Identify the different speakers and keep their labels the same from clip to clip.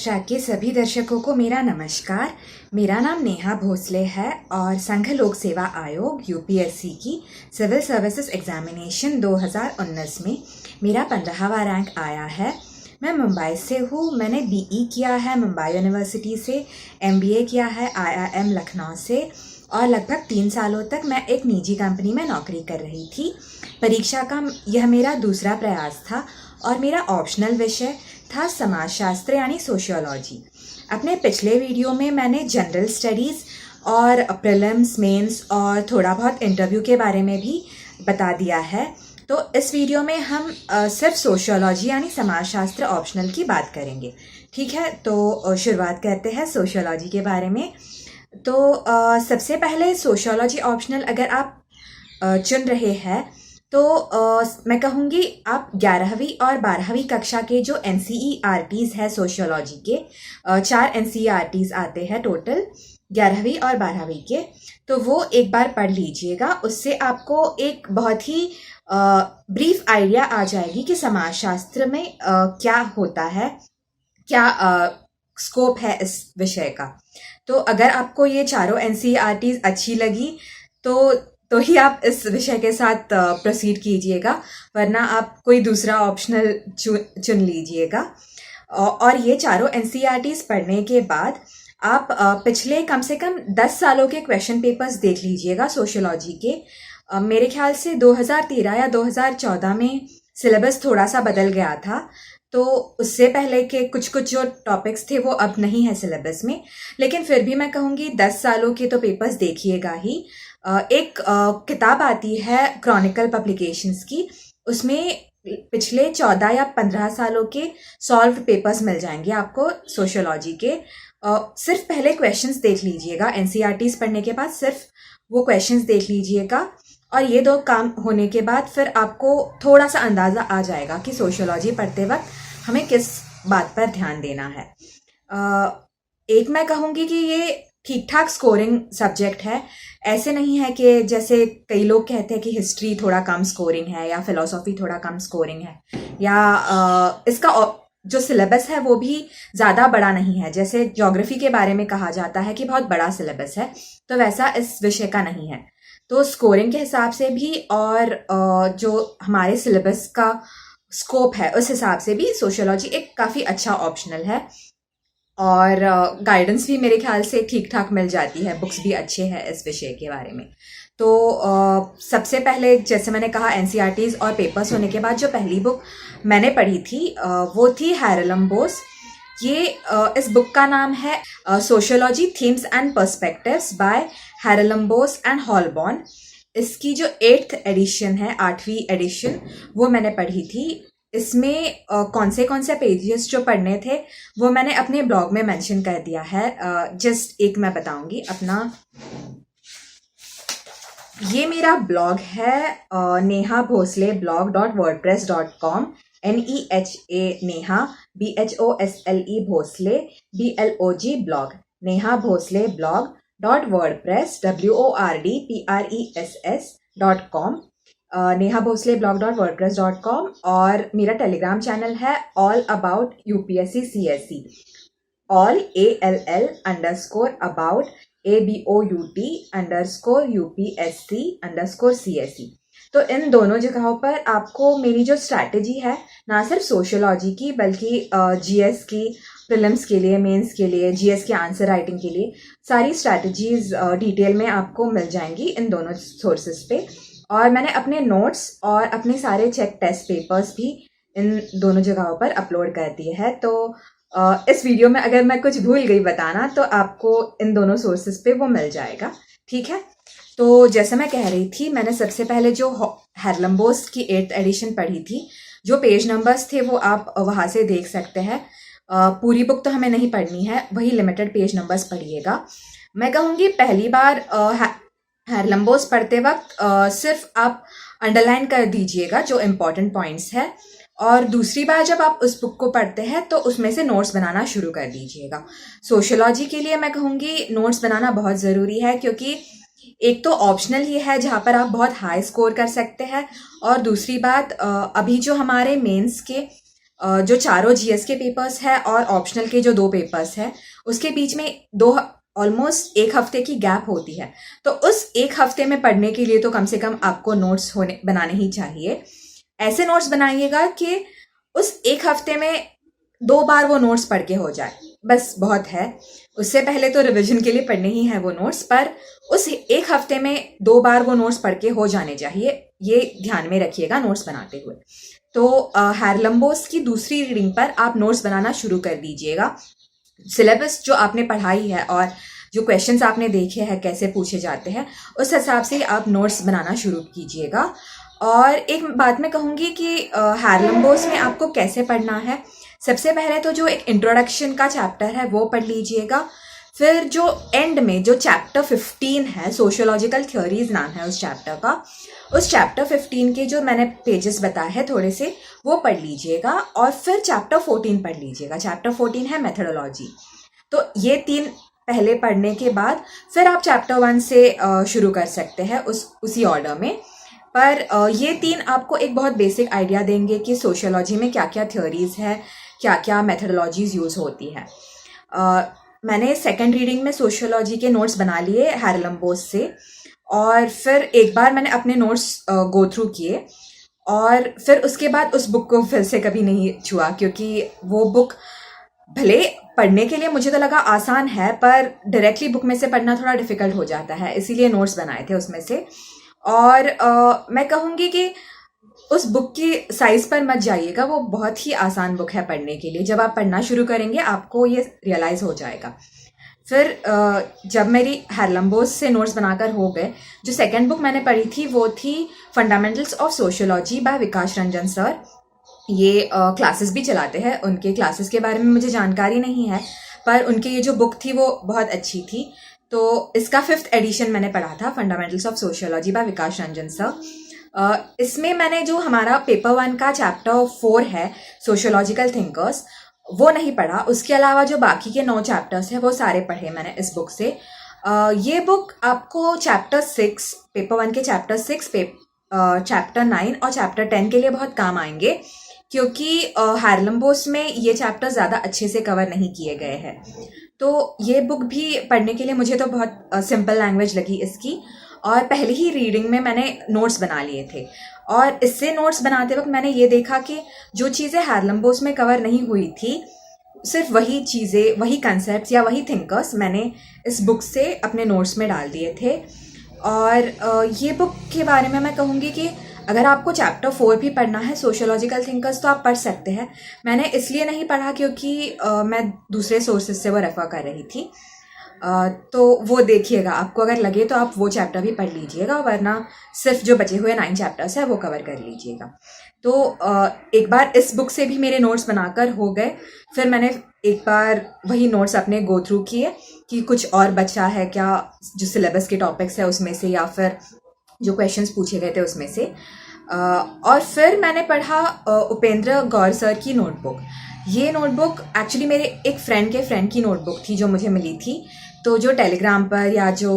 Speaker 1: Track के सभी दर्शकों को मेरा नमस्कार। मेरा नाम नेहा भोसले है और संघ लोक सेवा आयोग यूपीएससी की सिविल सर्विसेज एग्जामिनेशन 2019 में मेरा 15वां रैंक आया है। मैं मुंबई से हूँ। मैंने बीई किया है मुंबई यूनिवर्सिटी से, एमबीए किया है आईआईएम लखनऊ से और लगभग 3 सालों तक मैं एक निजी कंपनी में नौकरी कर रही थी। परीक्षा का यह मेरा दूसरा प्रयास था और मेरा ऑप्शनल विषय था समाजशास्त्र यानी सोशियोलॉजी। अपने पिछले वीडियो में मैंने जनरल स्टडीज़ और प्रीलिम्स, मेंस और थोड़ा बहुत इंटरव्यू के बारे में भी बता दिया है। तो इस वीडियो में हम सिर्फ सोशियोलॉजी यानी समाजशास्त्र ऑप्शनल की बात करेंगे। ठीक है, तो शुरुआत करते हैं सोशियोलॉजी के बारे में। तो सबसे पहले सोशियोलॉजी ऑप्शनल अगर आप चुन रहे हैं तो मैं कहूँगी आप 11वीं और 12वीं कक्षा के जो NCERTs है सोशियोलॉजी के, 4 NCERTs आते हैं टोटल 11वीं और 12वीं के, तो वो एक बार पढ़ लीजिएगा। उससे आपको एक बहुत ही ब्रीफ आइडिया आ जाएगी कि समाजशास्त्र में क्या होता है, क्या स्कोप है इस विषय का। तो अगर आपको ये चारों NCERTs अच्छी लगी तो ही आप इस विषय के साथ प्रोसीड कीजिएगा, वरना आप कोई दूसरा ऑप्शनल चुन लीजिएगा। और ये चारों NCERTs पढ़ने के बाद आप पिछले कम से कम 10 सालों के क्वेश्चन पेपर्स देख लीजिएगा सोशियोलॉजी के। मेरे ख्याल से 2013 या 2014 में सिलेबस थोड़ा सा बदल गया था, तो उससे पहले के कुछ जो टॉपिक्स थे वो अब नहीं है सिलेबस में, लेकिन फिर भी मैं कहूँगी 10 सालों के तो पेपर्स देखिएगा ही। एक किताब आती है क्रॉनिकल पब्लिकेशंस की, उसमें पिछले 14 या 15 सालों के सॉल्व्ड पेपर्स मिल जाएंगे आपको सोशियोलॉजी के। सिर्फ पहले क्वेश्चंस देख लीजिएगा, NCERTs पढ़ने के बाद सिर्फ वो क्वेश्चंस देख लीजिएगा, और ये 2 काम होने के बाद फिर आपको थोड़ा सा अंदाज़ा आ जाएगा कि सोशियोलॉजी पढ़ते वक्त हमें किस बात पर ध्यान देना है। एक मैं कहूँगी कि ये ठीक ठाक स्कोरिंग सब्जेक्ट है। ऐसे नहीं है कि जैसे कई लोग कहते हैं कि हिस्ट्री थोड़ा कम स्कोरिंग है या फिलॉसफी थोड़ा कम स्कोरिंग है, या इसका जो सिलेबस है वो भी ज़्यादा बड़ा नहीं है। जैसे ज्योग्राफी के बारे में कहा जाता है कि बहुत बड़ा सिलेबस है, तो वैसा इस विषय का नहीं है। तो स्कोरिंग के हिसाब से भी और जो हमारे सिलेबस का स्कोप है उस हिसाब से भी सोशियोलॉजी एक काफ़ी अच्छा ऑप्शनल है। और गाइडेंस भी मेरे ख्याल से ठीक ठाक मिल जाती है, बुक्स भी अच्छे हैं इस विषय के बारे में। तो सबसे पहले जैसे मैंने कहा NCERTs और पेपर्स होने के बाद जो पहली बुक मैंने पढ़ी थी वो थी हैरलम बोस। ये इस बुक का नाम है sociology themes and perspectives by Haralambos and Holborn. इसकी जो 8th एडिशन है, 8वीं एडिशन, वो मैंने पढ़ी थी। इसमें कौन से पेजेस जो पढ़ने थे वो मैंने अपने ब्लॉग में मेंशन कर दिया है। जस्ट एक मैं बताऊंगी अपना, ये मेरा ब्लॉग है Neha Bhosle blog.wordpress.com, NEHA Neha BHOSLE Bhosle BLOG blog, Neha Bhosle blog.wordpress WORDPRESS.com, Neha Bhosle blog.wordpress.com। और मेरा टेलीग्राम चैनल है all about UPSC CSE, all ALL_about ABOUT_UPSC_CSE। तो इन दोनों जगहों पर आपको मेरी जो स्ट्रैटेजी है, ना सिर्फ सोशियोलॉजी की बल्कि GS की प्रीलिम्स के लिए, मेंस के लिए, GS के आंसर राइटिंग के लिए सारी स्ट्रैटेजीज डिटेल में आपको मिल जाएंगी इन दोनों सोर्सेज पे। और मैंने अपने नोट्स और अपने सारे चेक टेस्ट पेपर्स भी इन दोनों जगहों पर अपलोड कर दिए हैं। तो इस वीडियो में अगर मैं कुछ भूल गई बताना तो आपको इन दोनों सोर्सेज पे वो मिल जाएगा। ठीक है, तो जैसे मैं कह रही थी, मैंने सबसे पहले जो हैरलम बोस की 8th एडिशन पढ़ी थी, जो पेज नंबर्स थे वो आप वहाँ से देख सकते हैं। पूरी बुक तो हमें नहीं पढ़नी है, वही लिमिटेड पेज नंबर्स पढ़िएगा। मैं कहूँगी पहली बार हैरलम बोस पढ़ते वक्त सिर्फ आप अंडरलाइन कर दीजिएगा जो इम्पोर्टेंट पॉइंट्स है, और दूसरी बार जब आप उस बुक को पढ़ते हैं तो उसमें से नोट्स बनाना शुरू कर दीजिएगा। सोशियोलॉजी के लिए मैं कहूँगी नोट्स बनाना बहुत ज़रूरी है, क्योंकि एक तो ऑप्शनल ही है जहाँ पर आप बहुत हाई स्कोर कर सकते हैं, और दूसरी बात अभी जो हमारे मेंस के जो चारों जीएस के पेपर्स है और ऑप्शनल के जो 2 पेपर्स है उसके बीच में ऑलमोस्ट 1 हफ्ते की गैप होती है। तो उस 1 हफ्ते में पढ़ने के लिए तो कम से कम आपको नोट्स बनाने ही चाहिए। ऐसे नोट्स बनाइएगा कि उस 1 हफ्ते में 2 बार वो नोट्स पढ़ के हो जाए, बस बहुत है। उससे पहले तो रिवीजन के लिए पढ़ने ही है वो नोट्स, पर उस 1 हफ्ते में 2 बार वो नोट्स पढ़ के हो जाने चाहिए, ये ध्यान में रखिएगा नोट्स बनाते हुए। तो हारलम्बोस की दूसरी रीडिंग पर आप नोट्स बनाना शुरू कर दीजिएगा। सिलेबस जो आपने पढ़ाई है और जो क्वेश्चंस आपने देखे हैं कैसे पूछे जाते हैं, उस हिसाब से आप नोट्स बनाना शुरू कीजिएगा। और एक बात मैं कहूँगी कि हारलम्बोस में आपको कैसे पढ़ना है, सबसे पहले तो जो एक इंट्रोडक्शन का चैप्टर है वो पढ़ लीजिएगा। फिर जो एंड में जो चैप्टर 15 है, सोशियोलॉजिकल थ्योरीज नाम है उस चैप्टर का, उस चैप्टर 15 के जो मैंने पेजेस बताए हैं थोड़े से, वो पढ़ लीजिएगा। और फिर चैप्टर 14 पढ़ लीजिएगा। चैप्टर 14 है मेथोडोलॉजी। तो ये 3 पहले पढ़ने के बाद फिर आप चैप्टर 1 से शुरू कर सकते हैं उसी ऑर्डर में। पर ये 3 आपको एक बहुत बेसिक आइडिया देंगे कि सोशियोलॉजी में क्या क्या थ्योरीज है, क्या क्या मेथोडोलॉजीज यूज होती है। मैंने सेकंड रीडिंग में सोशियोलॉजी के नोट्स बना लिए हारलम्बोस से, और फिर एक बार मैंने अपने नोट्स गो थ्रू किए, और फिर उसके बाद उस बुक को फिर से कभी नहीं छुआ, क्योंकि वो बुक भले पढ़ने के लिए मुझे तो लगा आसान है, पर डायरेक्टली बुक में से पढ़ना थोड़ा डिफिकल्ट हो जाता है, इसीलिए नोट्स बनाए थे उसमें से। और मैं कहूँगी कि उस बुक की साइज पर मत जाइएगा, वो बहुत ही आसान बुक है पढ़ने के लिए। जब आप पढ़ना शुरू करेंगे आपको ये रियलाइज हो जाएगा। फिर जब मेरी हारलम्बोस से नोट्स बनाकर हो गए, जो सेकंड बुक मैंने पढ़ी थी वो थी fundamentals of sociology by Vikas Ranjan sir. ये क्लासेस भी चलाते हैं, उनके क्लासेस के बारे में मुझे जानकारी नहीं है, पर उनकी ये जो बुक थी वो बहुत अच्छी थी। तो इसका 5th एडिशन मैंने पढ़ा था, fundamentals of sociology by Vikas Ranjan sir. इसमें मैंने जो हमारा पेपर 1 का चैप्टर 4 है सोशियोलॉजिकल थिंकर्स, वो नहीं पढ़ा। उसके अलावा जो बाकी के 9 चैप्टर्स हैं वो सारे पढ़े मैंने इस बुक से। ये बुक आपको चैप्टर 6, पेपर 1 के चैप्टर 6, चैप्टर 9 और चैप्टर 10 के लिए बहुत काम आएंगे, क्योंकि हारलम्बोस में ये चैप्टर ज़्यादा अच्छे से कवर नहीं किए गए हैं। तो ये बुक भी पढ़ने के लिए मुझे तो बहुत सिंपल लैंग्वेज लगी इसकी, और पहले ही रीडिंग में मैंने नोट्स बना लिए थे। और इससे नोट्स बनाते वक्त मैंने ये देखा कि जो चीज़ें हारलम्बोस में कवर नहीं हुई थी, सिर्फ वही चीज़ें, वही कंसेप्ट्स या वही थिंकर्स मैंने इस बुक से अपने नोट्स में डाल दिए थे। और ये बुक के बारे में मैं कहूँगी कि अगर आपको चैप्टर 4 भी पढ़ना है सोशियोलॉजिकल थिंकर्स, तो आप पढ़ सकते हैं। मैंने इसलिए नहीं पढ़ा क्योंकि मैं दूसरे सोर्सेज से वो रेफ़र कर रही थी। तो वो देखिएगा, आपको अगर लगे तो आप वो चैप्टर भी पढ़ लीजिएगा, वरना सिर्फ जो बचे हुए 9 चैप्टर्स है वो कवर कर लीजिएगा। तो एक बार इस बुक से भी मेरे नोट्स बनाकर हो गए। फिर मैंने एक बार वही नोट्स अपने गो थ्रू किए कि कुछ और बचा है क्या, जो सिलेबस के टॉपिक्स है उसमें से, या फिर जो क्वेश्चंस पूछे गए थे उसमें से। और फिर मैंने पढ़ा उपेंद्र गौर सर की नोटबुक। ये नोटबुक एक्चुअली मेरे एक फ्रेंड की नोटबुक थी जो मुझे मिली थी। तो जो टेलीग्राम पर या जो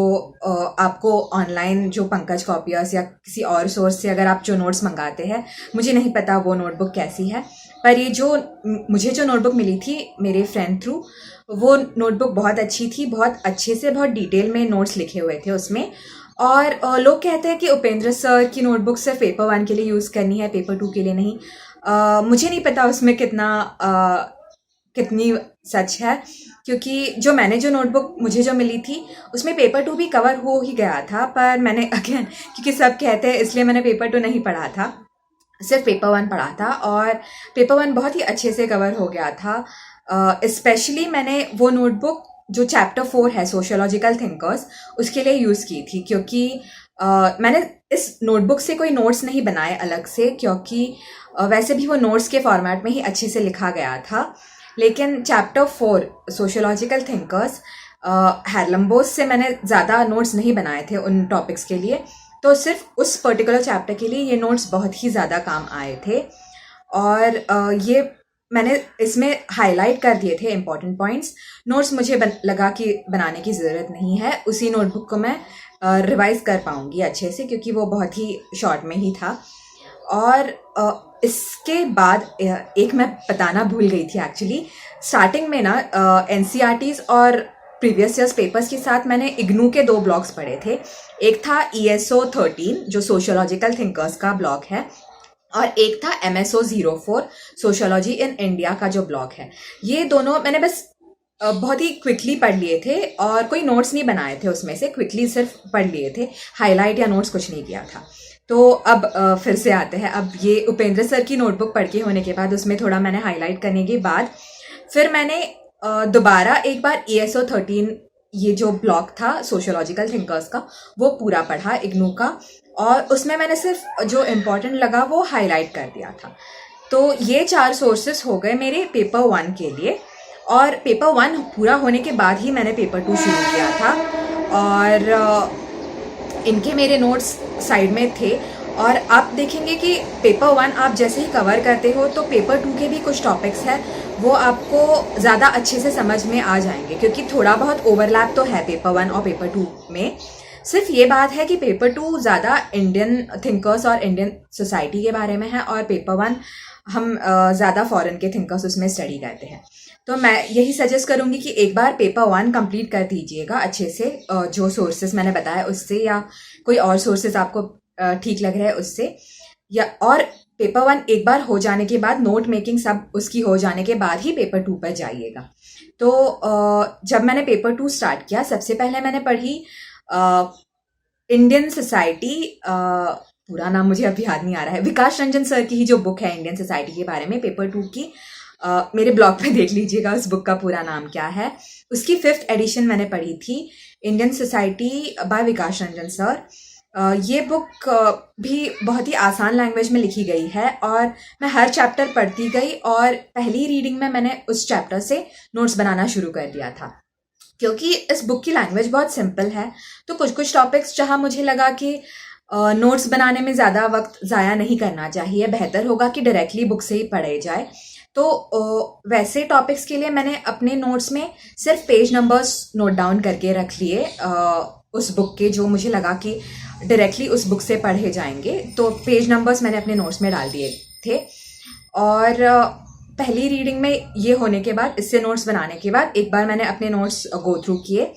Speaker 1: आपको ऑनलाइन जो पंकज कॉपियर्स या किसी और सोर्स से अगर आप जो नोट्स मंगाते हैं, मुझे नहीं पता वो नोटबुक कैसी है, पर ये जो मुझे जो नोटबुक मिली थी मेरे फ्रेंड थ्रू, वो नोटबुक बहुत अच्छी थी। बहुत अच्छे से बहुत डिटेल में नोट्स लिखे हुए थे उसमें। और लोग कहते हैं कि उपेंद्र सर की नोटबुक सिर्फ पेपर 1 के लिए यूज़ करनी है, पेपर 2 के लिए नहीं। मुझे नहीं पता उसमें कितनी सच है, क्योंकि जो नोटबुक मुझे जो मिली थी उसमें पेपर 2 भी कवर हो ही गया था, पर मैंने अगेन क्योंकि सब कहते हैं इसलिए मैंने पेपर 2 नहीं पढ़ा था, सिर्फ पेपर 1 पढ़ा था। और पेपर 1 बहुत ही अच्छे से कवर हो गया था। स्पेशली मैंने वो नोटबुक जो चैप्टर 4 है सोशियोलॉजिकल थिंकर्स, उसके लिए यूज़ की थी, क्योंकि मैंने इस नोटबुक से कोई नोट्स नहीं बनाए अलग से, क्योंकि वैसे भी वो नोट्स के फॉर्मेट में ही अच्छे से लिखा गया था। लेकिन चैप्टर 4 सोशियोलॉजिकल थिंकर्स, हारलम्बोस से मैंने ज़्यादा नोट्स नहीं बनाए थे उन टॉपिक्स के लिए, तो सिर्फ उस पर्टिकुलर चैप्टर के लिए ये नोट्स बहुत ही ज़्यादा काम आए थे। और ये मैंने इसमें हाईलाइट कर दिए थे इम्पॉर्टेंट पॉइंट्स। नोट्स मुझे लगा कि बनाने की ज़रूरत नहीं है, उसी नोटबुक को मैं रिवाइज़ कर पाऊँगी अच्छे से, क्योंकि वो बहुत ही शॉर्ट में ही था। और इसके बाद एक मैं बताना भूल गई थी एक्चुअली, स्टार्टिंग में ना एनसीईआरटीज और प्रीवियस ईयर्स पेपर्स के साथ मैंने इग्नू के 2 ब्लॉग्स पढ़े थे। एक था ESO 13 जो सोशियोलॉजिकल थिंकर्स का ब्लॉग है, और एक था MSO 04 सोशियोलॉजी इन इंडिया का जो ब्लॉग है। ये दोनों मैंने बस बहुत ही क्विकली पढ़ लिए थे और कोई नोट्स नहीं बनाए थे उसमें से, क्विकली सिर्फ पढ़ लिए थे, हाईलाइट या नोट्स कुछ नहीं किया था। तो अब फिर से आते हैं। अब ये उपेंद्र सर की नोटबुक पढ़ के होने के बाद उसमें थोड़ा मैंने हाईलाइट करने के बाद फिर मैंने दोबारा एक बार ESO 13 ये जो ब्लॉग था सोशियोलॉजिकल थिंकर्स का वो पूरा पढ़ा इग्नू का, और उसमें मैंने सिर्फ जो इम्पोर्टेंट लगा वो हाईलाइट कर दिया था। तो ये 4 सोर्सेस हो गए मेरे पेपर 1 के लिए, और पेपर 1 पूरा होने के बाद ही मैंने पेपर 2 शुरू किया था। और इनके मेरे नोट्स साइड में थे, और आप देखेंगे कि पेपर 1 आप जैसे ही कवर करते हो तो पेपर 2 के भी कुछ टॉपिक्स हैं वो आपको ज़्यादा अच्छे से समझ में आ जाएंगे, क्योंकि थोड़ा बहुत ओवरलैप तो है पेपर 1 और पेपर 2 में। सिर्फ ये बात है कि पेपर 2 ज़्यादा इंडियन थिंकर्स और इंडियन सोसाइटी के बारे में है, और पेपर 1 हम ज़्यादा फॉरेन के थिंकर्स उसमें स्टडी करते हैं। तो मैं यही सजेस्ट करूँगी कि एक बार पेपर 1 कंप्लीट कर दीजिएगा अच्छे से, जो सोर्सेज मैंने बताया उससे, या कोई और सोर्सेज आपको ठीक लग रहा है उससे, या और पेपर 1 एक बार हो जाने के बाद नोट मेकिंग सब उसकी हो जाने के बाद ही पेपर 2 पर जाइएगा। तो जब मैंने पेपर 2 स्टार्ट किया, सबसे पहले मैंने पढ़ी इंडियन सोसाइटी, पूरा नाम मुझे अभी याद नहीं आ रहा है, विकास रंजन सर की ही जो बुक है इंडियन सोसाइटी के बारे में, पेपर 2 की। मेरे ब्लॉग पे देख लीजिएगा उस बुक का पूरा नाम क्या है। उसकी 5th एडिशन मैंने पढ़ी थी, Indian society bye Vikas Ranjan sir. ये बुक भी बहुत ही आसान लैंग्वेज में लिखी गई है, और मैं हर चैप्टर पढ़ती गई, और पहली रीडिंग में मैंने उस चैप्टर से नोट्स बनाना शुरू कर दिया था, क्योंकि इस बुक की लैंग्वेज बहुत सिंपल है। तो कुछ कुछ टॉपिक्स जहाँ मुझे लगा कि नोट्स बनाने में ज़्यादा वक्त ज़ाया नहीं करना चाहिए, बेहतर होगा कि डायरेक्टली बुक से ही पढ़े जाए, तो वैसे टॉपिक्स के लिए मैंने अपने नोट्स में सिर्फ पेज नंबर्स नोट डाउन करके रख लिए उस बुक के, जो मुझे लगा कि डायरेक्टली उस बुक से पढ़े जाएंगे। तो पेज नंबर्स मैंने अपने नोट्स में डाल दिए थे। और पहली रीडिंग में ये होने के बाद, इससे नोट्स बनाने के बाद, एक बार मैंने अपने नोट्स गो थ्रू किए,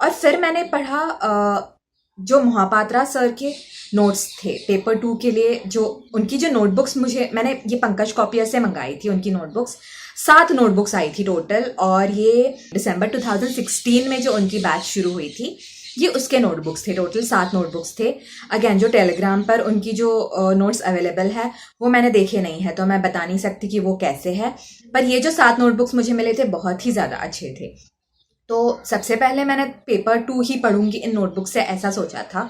Speaker 1: और फिर मैंने पढ़ा जो मोहापात्रा सर के नोट्स थे पेपर 2 के लिए, जो उनकी जो नोटबुक्स मैंने ये पंकज कॉपियर से मंगाई थी उनकी नोटबुक्स। 7 नोटबुक्स आई थी टोटल, और ये दिसंबर 2016 में जो उनकी बैच शुरू हुई थी, ये उसके नोटबुक्स थे। टोटल 7 नोटबुक्स थे। अगेन जो टेलीग्राम पर उनकी जो नोट्स अवेलेबल है वो मैंने देखे नहीं है, तो मैं बता नहीं सकती कि वो कैसे है, पर ये जो 7 नोटबुक्स मुझे मिले थे बहुत ही ज़्यादा अच्छे थे। तो सबसे पहले मैंने पेपर 2 ही पढ़ूंगी इन नोटबुक से, ऐसा सोचा था।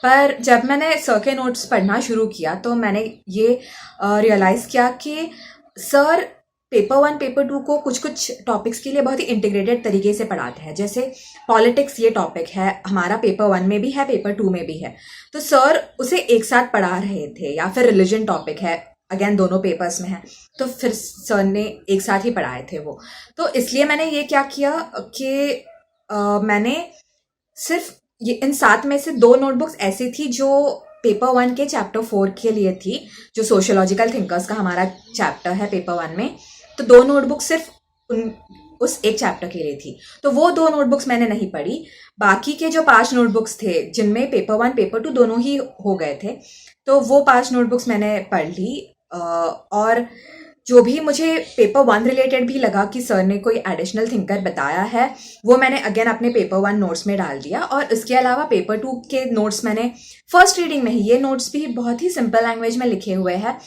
Speaker 1: पर जब मैंने सर के नोट्स पढ़ना शुरू किया तो मैंने ये रियलाइज़ किया कि सर पेपर 1 पेपर 2 को कुछ कुछ टॉपिक्स के लिए बहुत ही इंटीग्रेटेड तरीके से पढ़ाते हैं। जैसे पॉलिटिक्स ये टॉपिक है, हमारा पेपर 1 में भी है, पेपर 2 में भी है, तो सर उसे एक साथ पढ़ा रहे थे। या फिर रिलीजन टॉपिक है, अगेन दोनों पेपर्स में है, तो फिर सर ने एक साथ ही पढ़ाए थे वो। तो इसलिए मैंने ये क्या किया कि मैंने सिर्फ ये इन 7 में से 2 नोटबुक्स ऐसी थी जो पेपर 1 के चैप्टर 4 के लिए थी, जो सोशियोलॉजिकल थिंकर्स का हमारा चैप्टर है पेपर 1 में। तो 2 नोटबुक सिर्फ उस एक चैप्टर के लिए थी, तो वो 2 नोटबुक्स मैंने नहीं पढ़ी। बाकी के जो 5 नोटबुक्स थे, जिनमें पेपर 1 पेपर 2 दोनों ही हो गए थे, तो वो 5 नोटबुक्स मैंने पढ़ ली। और जो भी मुझे पेपर 1 रिलेटेड भी लगा कि सर ने कोई एडिशनल थिंकर बताया है, वो मैंने अगेन अपने पेपर 1 नोट्स में डाल दिया। और इसके अलावा पेपर 2 के नोट्स मैंने फर्स्ट रीडिंग में ही, ये नोट्स भी बहुत ही सिंपल लैंग्वेज में लिखे हुए हैं,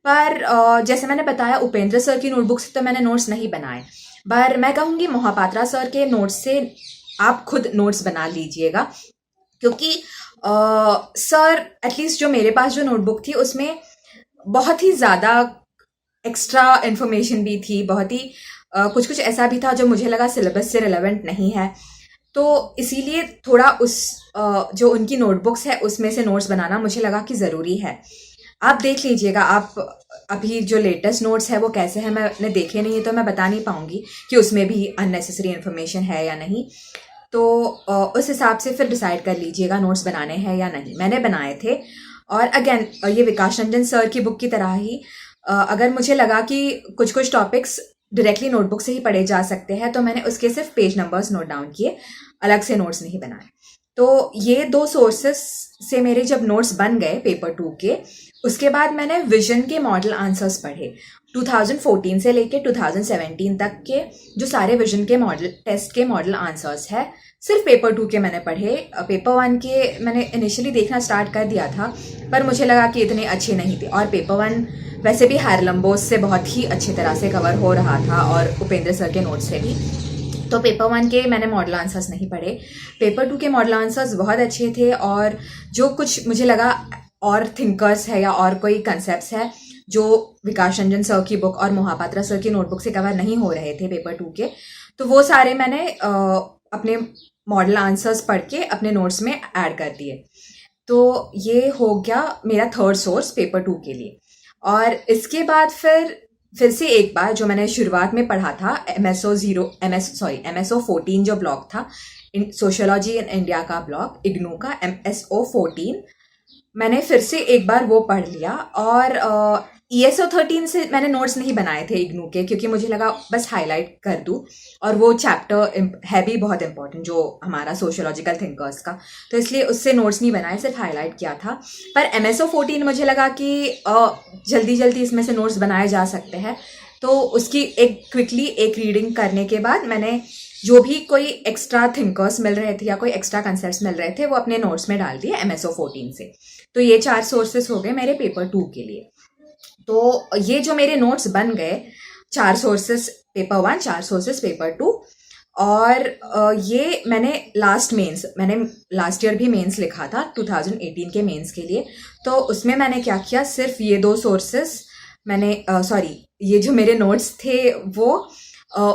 Speaker 1: पर जैसे मैंने बताया उपेंद्र सर की नोटबुक से तो मैंने नोट्स नहीं बनाए, पर मैं कहूँगी मोहापात्रा सर के नोट्स से आप खुद नोट्स बना लीजिएगा, क्योंकि सर एटलीस्ट जो मेरे पास जो नोटबुक थी उसमें बहुत ही ज़्यादा एक्स्ट्रा इन्फॉर्मेशन भी थी, बहुत ही कुछ कुछ ऐसा भी था जो मुझे लगा सिलेबस से रिलेवेंट नहीं है। तो इसीलिए थोड़ा उस जो उनकी नोटबुक्स है उसमें से नोट्स बनाना मुझे लगा कि ज़रूरी है। आप देख लीजिएगा, आप अभी जो लेटेस्ट नोट्स है वो कैसे हैं, मैंने देखे नहीं है तो मैं बता नहीं पाऊँगी कि उसमें भी अननेसेसरी इन्फॉर्मेशन है या नहीं। तो उस हिसाब से फिर डिसाइड कर लीजिएगा नोट्स बनाने हैं या नहीं। मैंने बनाए थे। और अगेन ये विकास रंजन सर की बुक की तरह ही अगर मुझे लगा कि कुछ कुछ टॉपिक्स डायरेक्टली नोटबुक से ही पढ़े जा सकते हैं तो मैंने उसके सिर्फ पेज नंबर्स नोट डाउन किए, अलग से नोट्स नहीं बनाए। तो ये 2 सोर्सेस से मेरे जब नोट्स बन गए पेपर 2 के, उसके बाद मैंने विजन के मॉडल आंसर्स पढ़े। 2014 से लेके 2017 तक के जो सारे विजन के मॉडल टेस्ट के मॉडल आंसर्स है सिर्फ पेपर 2 के मैंने पढ़े। पेपर 1 के मैंने इनिशियली देखना स्टार्ट कर दिया था, पर मुझे लगा कि इतने अच्छे नहीं थे, और पेपर 1 वैसे भी हायरलम्बोस से बहुत ही अच्छी तरह से कवर हो रहा था और उपेंद्र सर के नोट्स से भी। तो पेपर 1 के मैंने मॉडल आंसर्स नहीं पढ़े। पेपर 2 के मॉडल आंसर्स बहुत अच्छे थे, और जो कुछ मुझे लगा और थिंकर्स है या और कोई कंसेप्ट्स है जो विकास रंजन सर की बुक और मोहापात्रा सर की नोटबुक से कवर नहीं हो रहे थे पेपर 2 के, तो वो सारे मैंने अपने मॉडल आंसर्स पढ़ के अपने नोट्स में ऐड कर दिए। तो ये हो गया मेरा थर्ड सोर्स पेपर 2 के लिए। और इसके बाद फिर से एक बार जो मैंने शुरुआत में पढ़ा था MSO 14 जो ब्लॉग था, सोशियोलॉजी इन इंडिया का ब्लॉग, इग्नू का MSO 14, मैंने फिर से एक बार वो पढ़ लिया। और ESO 13 से मैंने नोट्स नहीं बनाए थे इग्नू के, क्योंकि मुझे लगा बस हाईलाइट कर दूं, और वो चैप्टर है भी बहुत इंपॉर्टेंट जो हमारा सोशियोलॉजिकल थिंकर्स का, तो इसलिए उससे नोट्स नहीं बनाए, सिर्फ हाईलाइट किया था। पर MSO 14 मुझे लगा कि जल्दी जल्दी इसमें से नोट्स बनाए जा सकते हैं, तो उसकी क्विकली एक रीडिंग करने के बाद मैंने जो भी कोई एक्स्ट्रा थिंकर्स मिल रहे थे या कोई एक्स्ट्रा कंसेप्ट्स मिल रहे थे वो अपने नोट्स में डाल दिए MSO 14 से। तो ये 4 सोर्सेस हो गए मेरे पेपर 2 के लिए। तो ये जो मेरे नोट्स बन गए, 4 सोर्सेस पेपर 1, 4 सोर्सेस पेपर 2, और ये मैंने मैंने लास्ट ईयर भी मेंस लिखा था 2018 के मेंस के लिए। तो उसमें मैंने क्या किया, सिर्फ ये 2 सोर्सेस मैंने ये जो मेरे नोट्स थे वो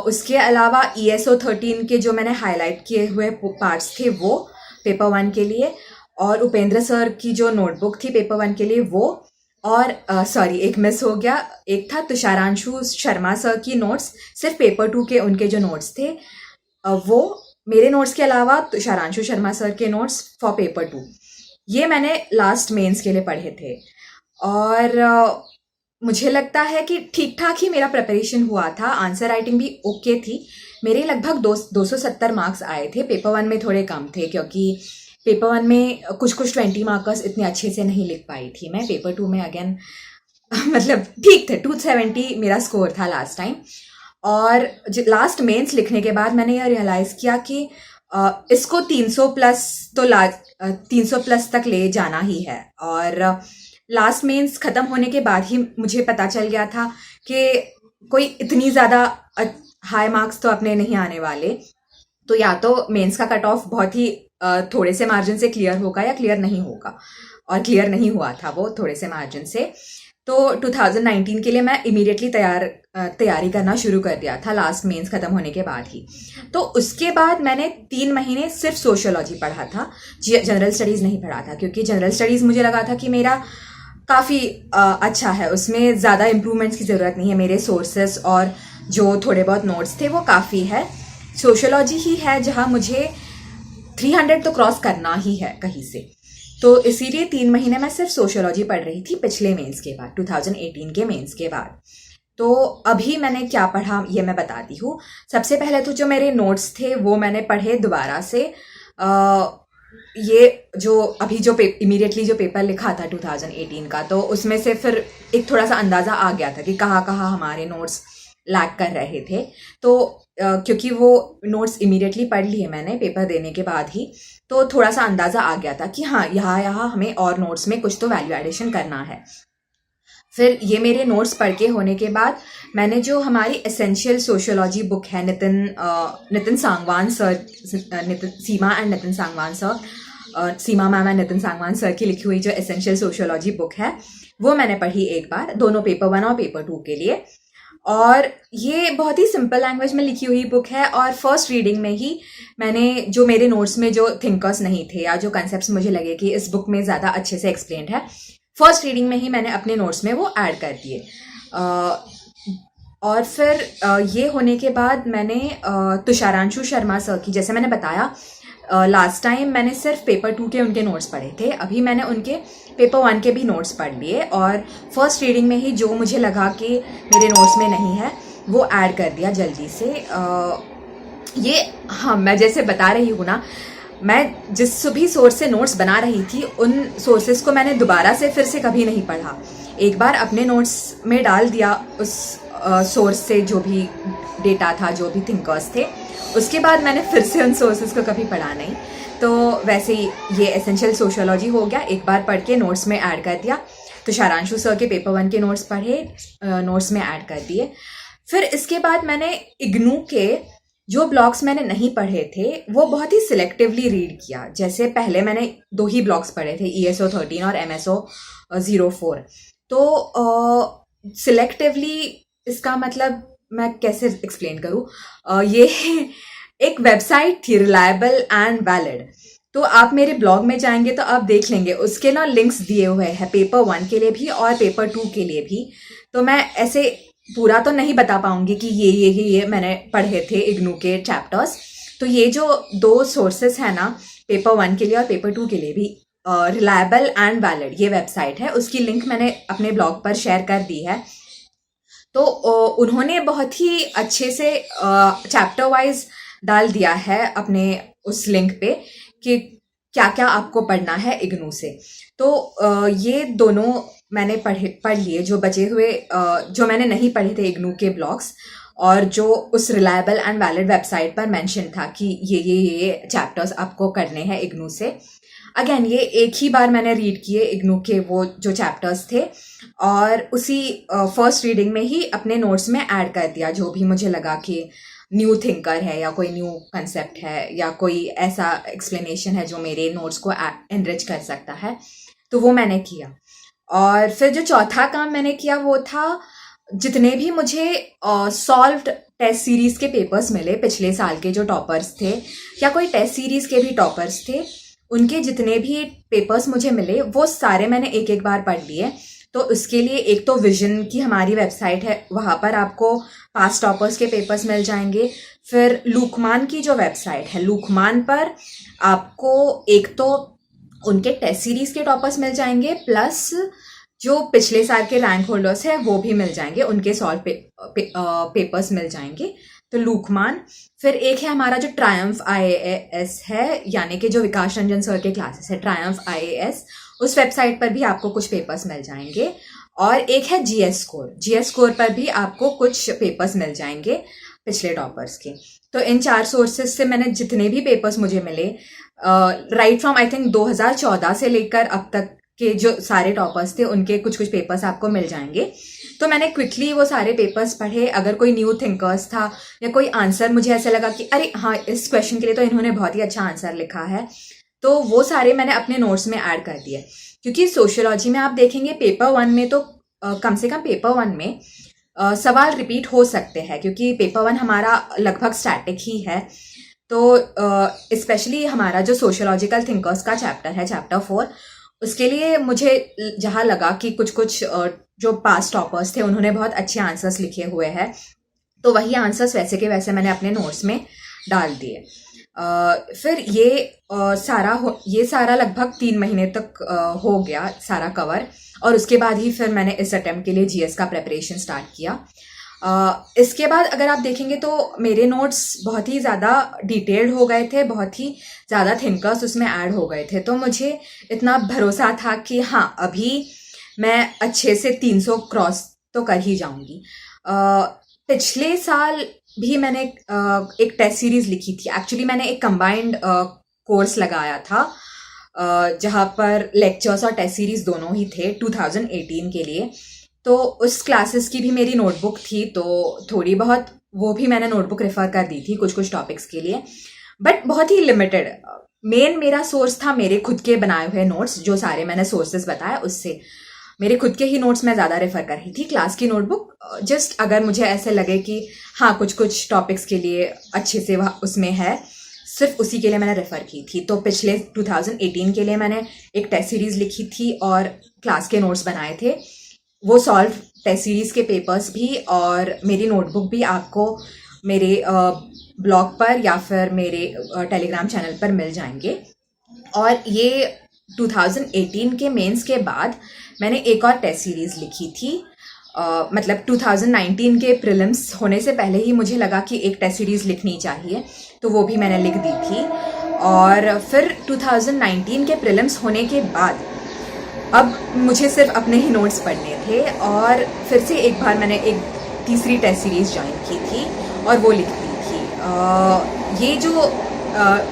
Speaker 1: उसके अलावा ESO 13 के जो मैंने हाईलाइट किए हुए पार्ट्स थे वो पेपर 1 के लिए, और उपेंद्र सर की जो नोटबुक थी पेपर 1 के लिए वो, और एक मिस हो गया, एक था तुषारांशु शर्मा सर की नोट्स, सिर्फ पेपर 2 के उनके जो नोट्स थे वो मेरे नोट्स के अलावा तुषारांशु शर्मा सर के नोट्स फॉर पेपर 2, ये मैंने लास्ट मेंस के लिए पढ़े थे। और मुझे लगता है कि ठीक ठाक ही मेरा प्रिपरेशन हुआ था, आंसर राइटिंग भी ओके थी। मेरे लगभग 270 मार्क्स आए थे। पेपर 1 में थोड़े कम थे, क्योंकि पेपर 1 में कुछ 20 मार्कर्स इतने अच्छे से नहीं लिख पाई थी मैं। पेपर 2 में अगेन मतलब ठीक थे, 270 मेरा स्कोर था लास्ट टाइम। और लास्ट मेंस लिखने के बाद मैंने यह रियलाइज़ किया कि इसको 300 प्लस तक ले जाना ही है। और लास्ट मेंस ख़त्म होने के बाद ही मुझे पता चल गया था कि कोई इतनी ज़्यादा हाई मार्क्स तो अपने नहीं आने वाले, तो या तो मेंस का कट ऑफ बहुत ही थोड़े से मार्जिन से क्लियर होगा या क्लियर नहीं होगा, और क्लियर नहीं हुआ था वो थोड़े से मार्जिन से। तो 2019 के लिए मैं इमीडिएटली तैयारी करना शुरू कर दिया था लास्ट मेंस ख़त्म होने के बाद ही। तो उसके बाद मैंने 3 महीने सिर्फ सोशियोलॉजी पढ़ा था, जनरल स्टडीज़ नहीं पढ़ा था, क्योंकि जनरल स्टडीज़ मुझे लगा था कि मेरा काफ़ी अच्छा है, उसमें ज़्यादा इम्प्रूवमेंट्स की ज़रूरत नहीं है, मेरे सोर्सेस और जो थोड़े बहुत नोट्स थे वो काफ़ी है। सोशियोलॉजी ही है जहाँ मुझे 300 तो क्रॉस करना ही है कहीं से, तो इसीलिए 3 महीने मैं सिर्फ सोशियोलॉजी पढ़ रही थी पिछले मेंस के बाद, 2018 के मेंस के बाद। तो अभी मैंने क्या पढ़ा ये मैं बताती हूँ। सबसे पहले तो जो मेरे नोट्स थे वो मैंने पढ़े दोबारा से। ये जो अभी जो इमीडिएटली जो पेपर लिखा था 2018 का, तो उसमें से फिर एक थोड़ा सा अंदाज़ा आ गया था कि कहाँ कहाँ हमारे नोट्स लैग कर रहे थे। तो क्योंकि वो नोट्स इमीडिएटली पढ़ लिए मैंने पेपर देने के बाद ही, तो थोड़ा सा अंदाज़ा आ गया था कि हाँ यहाँ हमें और नोट्स में कुछ तो वैल्यू एडिशन करना है। फिर ये मेरे नोट्स पढ़ के होने के बाद मैंने जो हमारी एसेंशियल सोशियोलॉजी बुक है Nitin Sangwan sir, Seema and Nitin Sangwan sir, Seema ma'am and Nitin Sangwan sir की लिखी हुई जो एसेंशियल सोशियोलॉजी बुक है वो मैंने पढ़ी एक बार, दोनों पेपर 1 और पेपर 2 के लिए। और ये बहुत ही सिंपल लैंग्वेज में लिखी हुई बुक है, और फर्स्ट रीडिंग में ही मैंने जो मेरे नोट्स में जो थिंकर्स नहीं थे या जो कंसेप्ट्स मुझे लगे कि इस बुक में ज़्यादा अच्छे से एक्सप्लेन्ड है, फर्स्ट रीडिंग में ही मैंने अपने नोट्स में वो ऐड कर दिए। और फिर ये होने के बाद मैंने तुषारांशु शर्मा सर की, जैसे मैंने बताया लास्ट टाइम मैंने सिर्फ पेपर 2 के उनके नोट्स पढ़े थे, अभी मैंने उनके पेपर 1 के भी नोट्स पढ़ लिए और फर्स्ट रीडिंग में ही जो मुझे लगा कि मेरे नोट्स में नहीं है वो ऐड कर दिया जल्दी से। ये हाँ, मैं जैसे बता रही हूँ ना, मैं जिस भी सोर्स से नोट्स बना रही थी उन सोर्सेज को मैंने दोबारा से फिर से कभी नहीं पढ़ा। एक बार अपने नोट्स में डाल दिया उस सोर्स से जो भी डेटा था, जो भी थिंकर्स थे, उसके बाद मैंने फिर से उन सोर्सेज को कभी पढ़ा नहीं। तो वैसे ही ये एसेंशियल सोशियोलॉजी हो गया, एक बार पढ़ के नोट्स में ऐड कर दिया। तो शारांशु सर के पेपर 1 के नोट्स पढ़े, नोट्स में ऐड कर दिए। फिर इसके बाद मैंने इग्नू के जो ब्लॉग्स मैंने नहीं पढ़े थे वो बहुत ही सिलेक्टिवली रीड किया। जैसे पहले मैंने 2 ही ब्लॉग्स पढ़े थे, ESO 13 और MSO 04। तो सिलेक्टिवली इसका मतलब मैं कैसे एक्सप्लेन करूँ, ये एक वेबसाइट थी रिलायबल एंड वैलिड। तो आप मेरे ब्लॉग में जाएंगे तो आप देख लेंगे, उसके ना लिंक्स दिए हुए हैं पेपर 1 के लिए भी और पेपर 2 के लिए भी। तो मैं ऐसे पूरा तो नहीं बता पाऊंगी कि ये मैंने पढ़े थे इग्नू के चैप्टर्स। तो ये जो 2 सोर्सेस है ना, पेपर 1 के लिए और पेपर 2 के लिए भी, रिलायबल एंड वैलिड ये वेबसाइट है, उसकी लिंक मैंने अपने ब्लॉग पर शेयर कर दी है। तो उन्होंने बहुत ही अच्छे से चैप्टर वाइज डाल दिया है अपने उस लिंक पे कि क्या क्या आपको पढ़ना है इग्नू से। तो ये दोनों मैंने पढ़ लिए, जो बचे हुए जो मैंने नहीं पढ़े थे इग्नू के ब्लॉग्स, और जो उस रिलायबल एंड वैलिड वेबसाइट पर मेंशन था कि ये चैप्टर्स आपको करने हैं इग्नू से। अगेन ये एक ही बार मैंने रीड किए इग्नू के वो जो चैप्टर्स थे, और उसी फर्स्ट रीडिंग में ही अपने नोट्स में ऐड कर दिया जो भी मुझे लगा कि न्यू थिंकर है या कोई न्यू कंसेप्ट है या कोई ऐसा एक्सप्लेनेशन है जो मेरे नोट्स को एनरिच कर सकता है, तो वो मैंने किया। और फिर जो चौथा काम मैंने किया वो था, जितने भी मुझे सॉल्व्ड टेस्ट सीरीज के पेपर्स मिले पिछले साल के, जो टॉपर्स थे या कोई टेस्ट सीरीज के भी टॉपर्स थे, उनके जितने भी पेपर्स मुझे मिले वो सारे मैंने एक एक बार पढ़ लिए। तो उसके लिए एक तो विजन की हमारी वेबसाइट है, वहाँ पर आपको पास्ट टॉपर्स के पेपर्स मिल जाएंगे। फिर लूकमान की जो वेबसाइट है, लूकमान पर आपको एक तो उनके टेस्ट सीरीज के टॉपर्स मिल जाएंगे, प्लस जो पिछले साल के रैंक होल्डर्स हैं वो भी मिल जाएंगे, उनके सॉल्व पेपर्स मिल जाएंगे। तो लूकमान। फिर एक है हमारा जो ट्रायम्फ IAS है, यानी कि जो विकास रंजन सर के क्लासेस है ट्रायम्फ IAS, उस वेबसाइट पर भी आपको कुछ पेपर्स मिल जाएंगे। और एक है GS स्कोर पर भी आपको कुछ पेपर्स मिल जाएंगे पिछले टॉपर्स के। तो इन 4 सोर्सेज से मैंने जितने भी पेपर्स मुझे मिले, राइट फ्रॉम आई थिंक 2014 से लेकर अब तक के जो सारे टॉपर्स थे उनके कुछ कुछ पेपर्स आपको मिल जाएंगे। तो मैंने क्विकली वो सारे पेपर्स पढ़े। अगर कोई न्यू थिंकर्स था या कोई आंसर मुझे ऐसा लगा कि अरे हाँ, इस क्वेश्चन के लिए तो इन्होंने बहुत ही अच्छा आंसर लिखा है, तो वो सारे मैंने अपने नोट्स में ऐड कर दिए। क्योंकि सोशियोलॉजी में आप देखेंगे पेपर 1 में तो कम से कम पेपर 1 में सवाल रिपीट हो सकते हैं, क्योंकि पेपर 1 हमारा लगभग स्टैटिक ही है। तो स्पेशली हमारा जो सोशियोलॉजिकल थिंकर्स का चैप्टर है, चैप्टर 4, उसके लिए मुझे जहाँ लगा कि कुछ कुछ जो पास्ट टॉपर्स थे उन्होंने बहुत अच्छे आंसर्स लिखे हुए हैं, तो वही आंसर्स वैसे के वैसे मैंने अपने नोट्स में डाल दिए। फिर ये सारा लगभग 3 महीने तक हो गया सारा कवर, और उसके बाद ही फिर मैंने इस अटेम्प्ट के लिए GS का प्रेपरेशन स्टार्ट किया। इसके बाद अगर आप देखेंगे तो मेरे नोट्स बहुत ही ज़्यादा डिटेल्ड हो गए थे, बहुत ही ज़्यादा थिंकर्स उसमें ऐड हो गए थे। तो मुझे इतना भरोसा था कि हाँ, अभी मैं अच्छे से 300 क्रॉस तो कर ही जाऊंगी। पिछले साल भी मैंने एक टेस्ट सीरीज लिखी थी। एक्चुअली मैंने एक कंबाइंड कोर्स लगाया था जहाँ पर लेक्चर्स और टेस्ट सीरीज दोनों ही थे 2018 के लिए। तो उस क्लासेस की भी मेरी नोटबुक थी, तो थोड़ी बहुत वो भी मैंने नोटबुक रेफर कर दी थी कुछ कुछ टॉपिक्स के लिए, बट बहुत ही लिमिटेड। मेन मेरा सोर्स था मेरे खुद के बनाए हुए नोट्स, जो सारे मैंने सोर्सेज बताया उससे मेरे खुद के ही नोट्स मैं ज़्यादा रेफर कर रही थी। क्लास की नोटबुक जस्ट अगर मुझे ऐसे लगे कि हाँ कुछ कुछ टॉपिक्स के लिए अच्छे से वह उसमें है, सिर्फ उसी के लिए मैंने रेफर की थी। तो पिछले 2018 के लिए मैंने एक टेस्ट सीरीज लिखी थी और क्लास के नोट्स बनाए थे। वो सॉल्व टेस्ट सीरीज के पेपर्स भी और मेरी नोटबुक भी आपको मेरे ब्लॉग पर या फिर मेरे टेलीग्राम चैनल पर मिल जाएंगे। और ये 2018 के मेंस के बाद मैंने एक और टेस्ट सीरीज़ लिखी थी। मतलब 2019 के प्रीलिम्स होने से पहले ही मुझे लगा कि एक टेस्ट सीरीज़ लिखनी चाहिए, तो वो भी मैंने लिख दी थी। और फिर 2019 के प्रीलिम्स होने के बाद अब मुझे सिर्फ अपने ही नोट्स पढ़ने थे, और फिर से एक बार मैंने एक तीसरी टेस्ट सीरीज़ ज्वाइन की थी और वो लिख दी थी। ये जो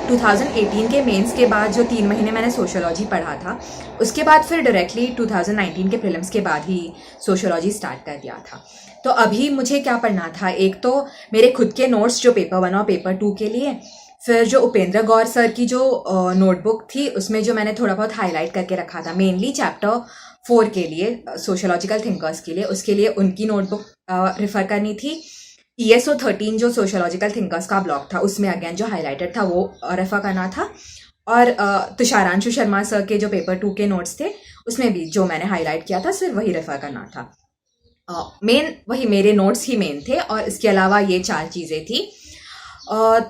Speaker 1: 2018 के मेंस के बाद जो 3 महीने मैंने सोशियोलॉजी पढ़ा था, उसके बाद फिर डायरेक्टली 2019 के प्रीलिम्स के बाद ही सोशियोलॉजी स्टार्ट कर दिया था। तो अभी मुझे क्या पढ़ना था, एक तो मेरे खुद के नोट्स जो पेपर 1 और पेपर 2 के लिए, फिर जो उपेंद्र गौर सर की जो नोटबुक थी उसमें जो मैंने थोड़ा बहुत हाईलाइट करके रखा था, मेनली चैप्टर 4 के लिए, सोशियोलॉजिकल थिंकर्स के लिए, उसके लिए उनकी नोटबुक रेफर करनी थी। ESO 13 जो सोशियोलॉजिकल थिंकर्स का ब्लॉग था, उसमें अगेन जो हाईलाइटेड था वो रेफर करना था। और तुषारांशु शर्मा सर के जो पेपर 2 के नोट्स थे, उसमें भी जो मैंने हाईलाइट किया था सिर्फ वही रेफर करना था। मेन वही मेरे नोट्स ही मेन थे, और इसके अलावा ये 4 चीज़ें थी।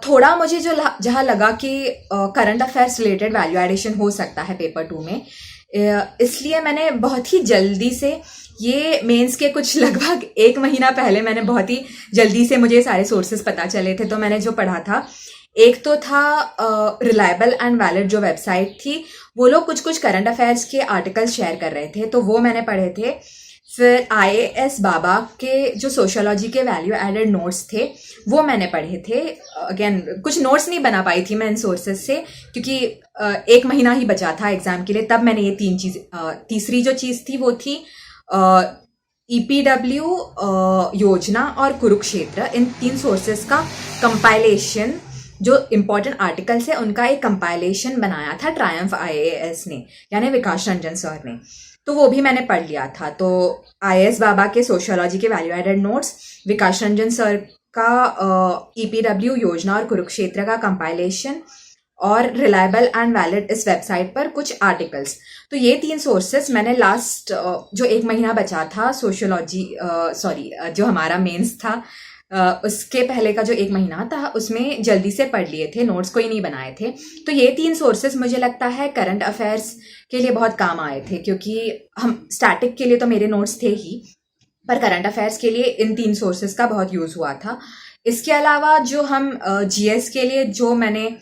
Speaker 1: थोड़ा मुझे जो जहाँ लगा कि current affairs related value addition हो सकता है पेपर 2 में, इसलिए मैंने बहुत ही जल्दी से ये मेंस के कुछ लगभग 1 महीना पहले मैंने बहुत ही जल्दी से, मुझे सारे सोर्सेज पता चले थे, तो मैंने जो पढ़ा था, एक तो था रिलायबल एंड वैलिड जो वेबसाइट थी, वो लोग कुछ कुछ करंट अफेयर्स के आर्टिकल्स शेयर कर रहे थे, तो वो मैंने पढ़े थे। फिर IAS बाबा के जो सोशियोलॉजी के वैल्यू एडेड नोट्स थे वो मैंने पढ़े थे। अगेन कुछ नोट्स नहीं बना पाई थी मैं इन सोर्सेज से, क्योंकि 1 महीना ही बचा था एग्जाम के लिए, तब मैंने ये 3 चीज़, तीसरी जो चीज़ थी वो थी EPW योजना और कुरुक्षेत्र, इन 3 सोर्सेज का कंपाइलेशन, जो इम्पोर्टेंट आर्टिकल्स है उनका एक कंपाइलेशन बनाया था ट्रायम्फ IAS ने, यानी विकास रंजन सर ने, तो वो भी मैंने पढ़ लिया था। तो IAS बाबा के सोशियोलॉजी के वैल्यू एडेड नोट्स, विकास रंजन सर का EPW योजना और कुरुक्षेत्र का कंपाइलेशन, और रिलायबल एंड वैलिड इस वेबसाइट पर कुछ आर्टिकल्स, तो ये 3 सोर्सेस मैंने लास्ट जो 1 महीना बचा था सोशियोलॉजी, जो हमारा मेंस था, उसके पहले का जो 1 महीना था उसमें जल्दी से पढ़ लिए थे, नोट्स कोई नहीं बनाए थे। तो ये 3 सोर्सेस मुझे लगता है करंट अफेयर्स के लिए बहुत काम आए थे, क्योंकि हम स्टैटिक के लिए तो मेरे नोट्स थे ही, पर करंट अफेयर्स के लिए इन 3 सोर्सेस का बहुत यूज़ हुआ था। इसके अलावा जो हम GS के लिए जो मैंने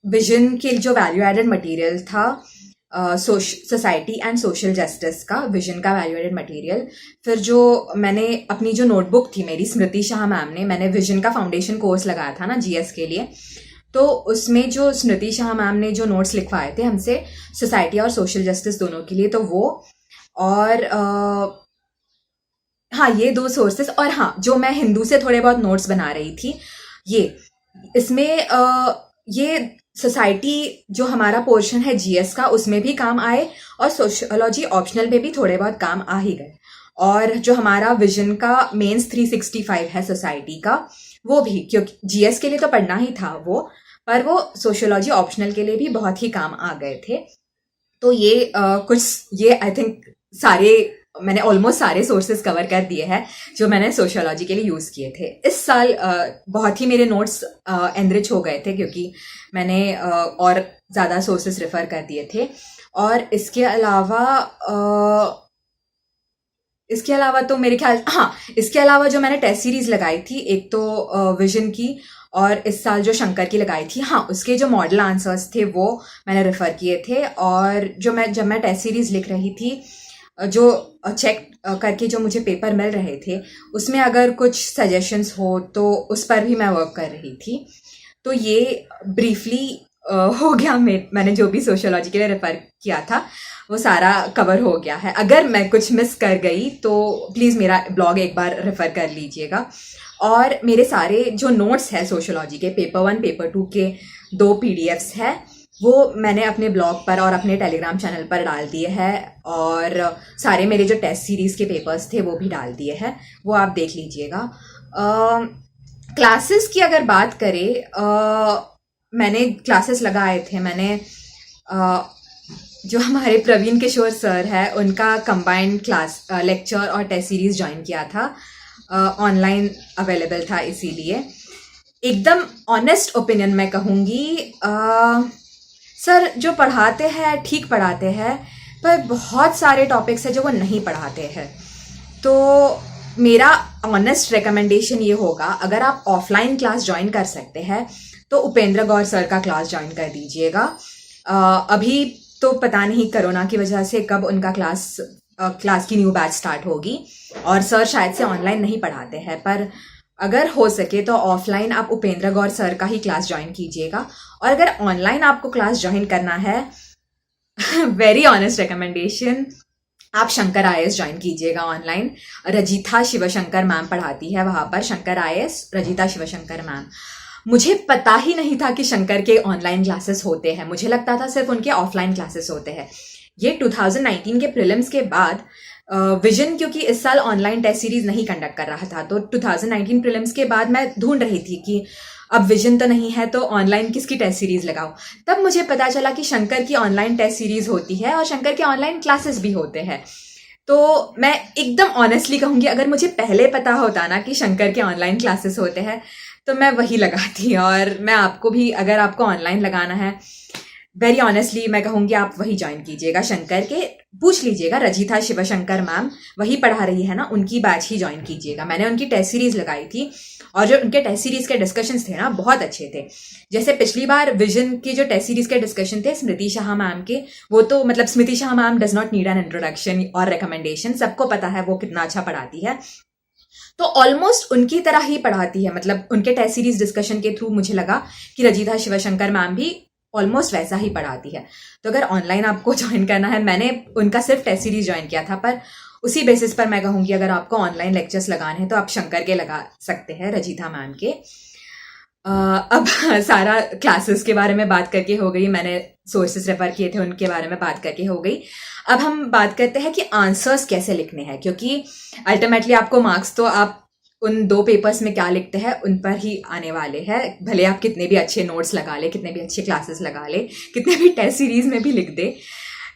Speaker 1: विजन के जो वैल्यू एडेड मटेरियल था, सोसाइटी एंड सोशल जस्टिस का विजन का वैल्यू एडेड मटेरियल, फिर जो मैंने अपनी जो नोटबुक थी मेरी, स्मृति शाह मैम ने, मैंने विजन का फाउंडेशन कोर्स लगाया था ना GS के लिए, तो उसमें जो स्मृति शाह मैम ने जो नोट्स लिखवाए थे हमसे सोसाइटी और सोशल जस्टिस दोनों के लिए, तो वो, और हाँ ये 2 सोर्सेस, और हाँ जो मैं हिंदू से थोड़े बहुत नोट्स बना रही थी, ये इसमें ये सोसाइटी जो हमारा पोर्शन है GS का, उसमें भी काम आए, और सोशियोलॉजी ऑप्शनल में भी थोड़े बहुत काम आ ही गए। और जो हमारा विजन का मेंस 365 है सोसाइटी का, वो भी, क्योंकि GS के लिए तो पढ़ना ही था वो, पर वो सोशियोलॉजी ऑप्शनल के लिए भी बहुत ही काम आ गए थे। तो ये ये आई थिंक सारे मैंने ऑलमोस्ट सारे सोर्सेज कवर कर दिए हैं जो मैंने सोशियोलॉजी के लिए यूज़ किए थे। इस साल बहुत ही मेरे नोट्स एनरिच हो गए थे, क्योंकि मैंने और ज़्यादा सोर्सेज रेफर कर दिए थे। और इसके अलावा तो मेरे ख्याल, हाँ इसके अलावा जो मैंने टेस्ट सीरीज़ लगाई थी, एक तो विजन की, और इस साल जो शंकर की लगाई थी, हाँ उसके जो मॉडल आंसर्स थे वो मैंने रेफ़र किए थे। और जब मैं टेस्ट सीरीज़ लिख रही थी, जो चेक करके जो मुझे पेपर मिल रहे थे, उसमें अगर कुछ सजेशंस हो तो उस पर भी मैं वर्क कर रही थी। तो ये ब्रीफली हो गया, मैंने जो भी सोशियोलॉजी के लिए रेफर किया था वो सारा कवर हो गया है। अगर मैं कुछ मिस कर गई तो प्लीज़ मेरा ब्लॉग एक बार रेफर कर लीजिएगा। और मेरे सारे जो नोट्स हैं सोशियोलॉजी के, पेपर 1 पेपर 2 के 2 PDFs है, वो मैंने अपने ब्लॉग पर और अपने टेलीग्राम चैनल पर डाल दिए हैं, और सारे मेरे जो टेस्ट सीरीज़ के पेपर्स थे वो भी डाल दिए हैं, वो आप देख लीजिएगा। क्लासेस की अगर बात करें, मैंने क्लासेस लगाए थे, मैंने जो हमारे प्रवीण किशोर सर है उनका कंबाइंड क्लास लेक्चर और टेस्ट सीरीज़ ज्वाइन किया था ऑनलाइन अवेलेबल था, इसीलिए एकदम ऑनेस्ट ओपिनियन मैं कहूँगी, सर जो पढ़ाते हैं ठीक पढ़ाते हैं, पर बहुत सारे टॉपिक्स हैं जो वो नहीं पढ़ाते हैं। तो मेरा ऑनेस्ट रिकमेंडेशन ये होगा, अगर आप ऑफलाइन क्लास ज्वाइन कर सकते हैं तो उपेंद्र गौर सर का क्लास ज्वाइन कर दीजिएगा। अभी तो पता नहीं कोरोना की वजह से कब उनका क्लास की न्यू बैच स्टार्ट होगी, और सर शायद से ऑनलाइन नहीं पढ़ाते हैं, पर अगर हो सके तो ऑफलाइन आप उपेंद्र गौर सर का ही क्लास ज्वाइन कीजिएगा। और अगर ऑनलाइन आपको क्लास ज्वाइन करना है, वेरी ऑनेस्ट रिकमेंडेशन, आप शंकर आईएएस ज्वाइन कीजिएगा ऑनलाइन। रजिता शिवशंकर मैम पढ़ाती है वहां पर, शंकर आईएएस रजिता शिवशंकर मैम। मुझे पता ही नहीं था कि शंकर के ऑनलाइन क्लासेस होते हैं, मुझे लगता था सिर्फ उनके ऑफलाइन क्लासेस होते हैं। ये 2019 के प्रीलिम्स के बाद विजन, क्योंकि इस साल ऑनलाइन टेस्ट सीरीज नहीं कंडक्ट कर रहा था, तो 2019 प्रीलिम्स के बाद मैं ढूंढ रही थी कि अब विजन तो नहीं है तो ऑनलाइन किसकी टेस्ट सीरीज लगाओ। तब मुझे पता चला कि शंकर की ऑनलाइन टेस्ट सीरीज होती है और शंकर के ऑनलाइन क्लासेस भी होते हैं। तो मैं एकदम ऑनेस्टली कहूंगी, अगर मुझे पहले पता होता ना कि शंकर के ऑनलाइन क्लासेस होते हैं तो मैं वही लगाती। और मैं आपको भी, अगर आपको ऑनलाइन लगाना है, वेरी ऑनेस्टली मैं कहूंगी आप वही ज्वाइन कीजिएगा। शंकर के पूछ लीजिएगा, रजिता शिवशंकर मैम वही पढ़ा रही है ना, उनकी बैच ही ज्वाइन कीजिएगा। मैंने उनकी टेस्ट सीरीज लगाई थी और जो उनके टेस्ट सीरीज के डिस्कशंस थे ना, बहुत अच्छे थे। जैसे पिछली बार विजन की जो टेस्ट सीरीज के डिस्कशन थे स्मृति शाह मैम के, वो तो मतलब Smriti Shah ma'am does not need an introduction और रिकमेंडेशन, सबको पता है वो कितना अच्छा पढ़ाती है। तो ऑलमोस्ट उनकी तरह ही पढ़ाती है, मतलब उनके टेस्ट सीरीज डिस्कशन के थ्रू मुझे लगा कि रजिता शिवशंकर मैम भी ऑलमोस्ट वैसा ही पढ़ाती है। तो अगर ऑनलाइन आपको ज्वाइन करना है, मैंने उनका सिर्फ टेस्ट सीरीज ज्वाइन किया था, पर उसी बेसिस पर मैं कहूंगी अगर आपको ऑनलाइन लेक्चर्स लगाने हैं तो आप शंकर के लगा सकते हैं, रजिता मैम के। अब सारा क्लासेस के बारे में बात करके हो गई, मैंने सोर्सेस रेफर किए थे उनके बारे में बात करके हो गई। अब हम बात करते हैं कि आंसर्स कैसे लिखने हैं, क्योंकि अल्टीमेटली आपको मार्क्स तो आप उन 2 पेपर्स में क्या लिखते हैं उन पर ही आने वाले हैं। भले आप कितने भी अच्छे नोट्स लगा ले, कितने भी अच्छे क्लासेस लगा ले, कितने भी टेस्ट सीरीज में भी लिख दे।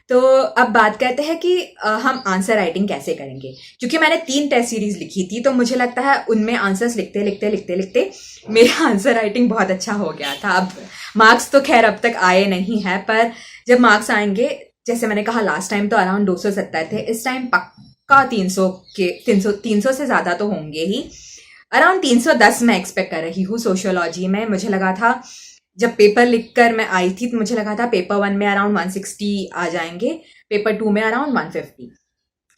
Speaker 1: तो अब बात करते हैं कि हम आंसर राइटिंग कैसे करेंगे। क्योंकि मैंने 3 टेस्ट सीरीज लिखी थी, तो मुझे लगता है उनमें आंसर्स लिखते लिखते लिखते लिखते मेरा आंसर राइटिंग बहुत अच्छा हो गया था। अब मार्क्स तो खैर अब तक आए नहीं है, पर जब मार्क्स आएंगे, जैसे मैंने कहा लास्ट टाइम तो अराउंड 270 थे, इस टाइम पक्का 300 से ज्यादा तो होंगे ही। अराउंड 310 मैं एक्सपेक्ट कर रही हूँ सोशियोलॉजी में। मुझे लगा था जब पेपर लिखकर मैं आई थी तो मुझे लगा था पेपर 1 में अराउंड 160 आ जाएंगे, पेपर 2 में अराउंड 150।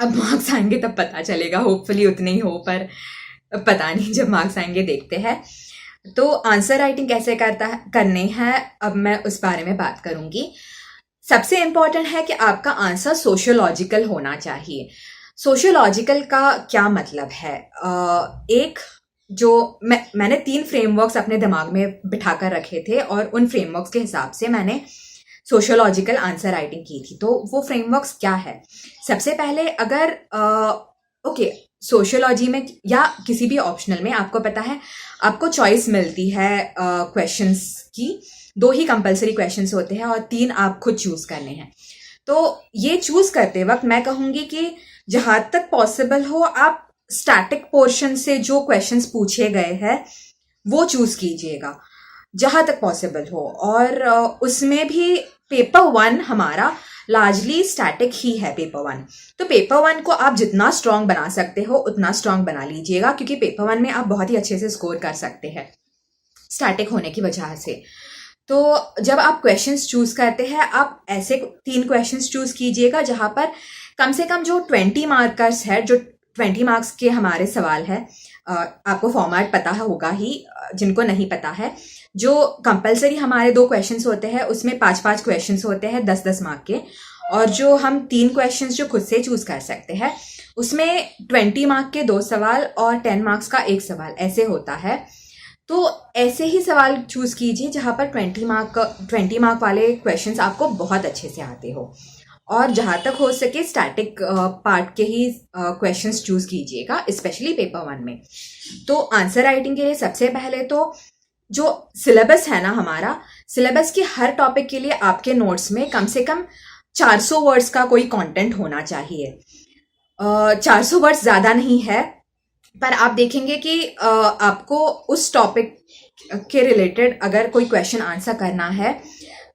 Speaker 1: अब मार्क्स आएंगे तब पता चलेगा, होपफुली उतने ही हो, पर पता नहीं, जब मार्क्स आएंगे देखते हैं। तो आंसर राइटिंग कैसे करने हैं, अब मैं उस बारे में बात करूंगी। सबसे इंपॉर्टेंट है कि आपका आंसर सोशियोलॉजिकल होना चाहिए। सोशियोलॉजिकल का क्या मतलब है? एक जो मैंने 3 फ्रेमवर्क्स अपने दिमाग में बिठा कर रखे थे और उन फ्रेमवर्क्स के हिसाब से मैंने सोशियोलॉजिकल आंसर राइटिंग की थी। तो वो फ्रेमवर्क्स क्या है? सबसे पहले अगर सोशियोलॉजी में या किसी भी ऑप्शनल में आपको पता है आपको चॉइस मिलती है क्वेश्चंस की। 2 ही कंपलसरी क्वेश्चंस होते हैं और 3 आप खुद चूज करने हैं। तो ये चूज करते वक्त मैं कहूंगी कि जहां तक पॉसिबल हो आप स्टैटिक पोर्शन से जो क्वेश्चंस पूछे गए हैं वो चूज कीजिएगा जहां तक पॉसिबल हो। और उसमें भी पेपर 1 हमारा लार्जली स्टैटिक ही है, पेपर 1। तो पेपर 1 को आप जितना स्ट्रांग बना सकते हो उतना स्ट्रांग बना लीजिएगा, क्योंकि पेपर 1 में आप बहुत ही अच्छे से स्कोर कर सकते हैं स्टैटिक होने की वजह से। तो जब आप क्वेश्चंस चूज करते हैं, आप ऐसे 3 क्वेश्चंस चूज कीजिएगा जहां पर कम से कम जो 20 मार्कर्स है, जो 20 मार्क्स के हमारे सवाल है। आपको फॉर्मेट पता होगा ही, जिनको नहीं पता है, जो कंपलसरी हमारे 2 क्वेश्चंस होते हैं उसमें 5-5 क्वेश्चंस होते हैं 10-10 मार्क के, और जो हम 3 क्वेश्चंस जो खुद से चूज कर सकते हैं उसमें 20 मार्क के 2 सवाल और 10 मार्क्स का 1 सवाल ऐसे होता है। तो ऐसे ही सवाल चूज कीजिए जहां पर 20 मार्क वाले क्वेश्चंस आपको बहुत अच्छे से आते हो, और जहां तक हो सके स्टैटिक पार्ट के ही क्वेश्चंस चूज कीजिएगा, स्पेशली पेपर 1 में। तो आंसर राइटिंग के लिए सबसे पहले तो जो सिलेबस है ना हमारा, सिलेबस के हर टॉपिक के लिए आपके नोट्स में कम से कम 400 वर्ड्स का कोई कंटेंट होना चाहिए। 400 वर्ड्स ज्यादा नहीं है, पर आप देखेंगे कि आपको उस टॉपिक के रिलेटेड अगर कोई क्वेश्चन आंसर करना है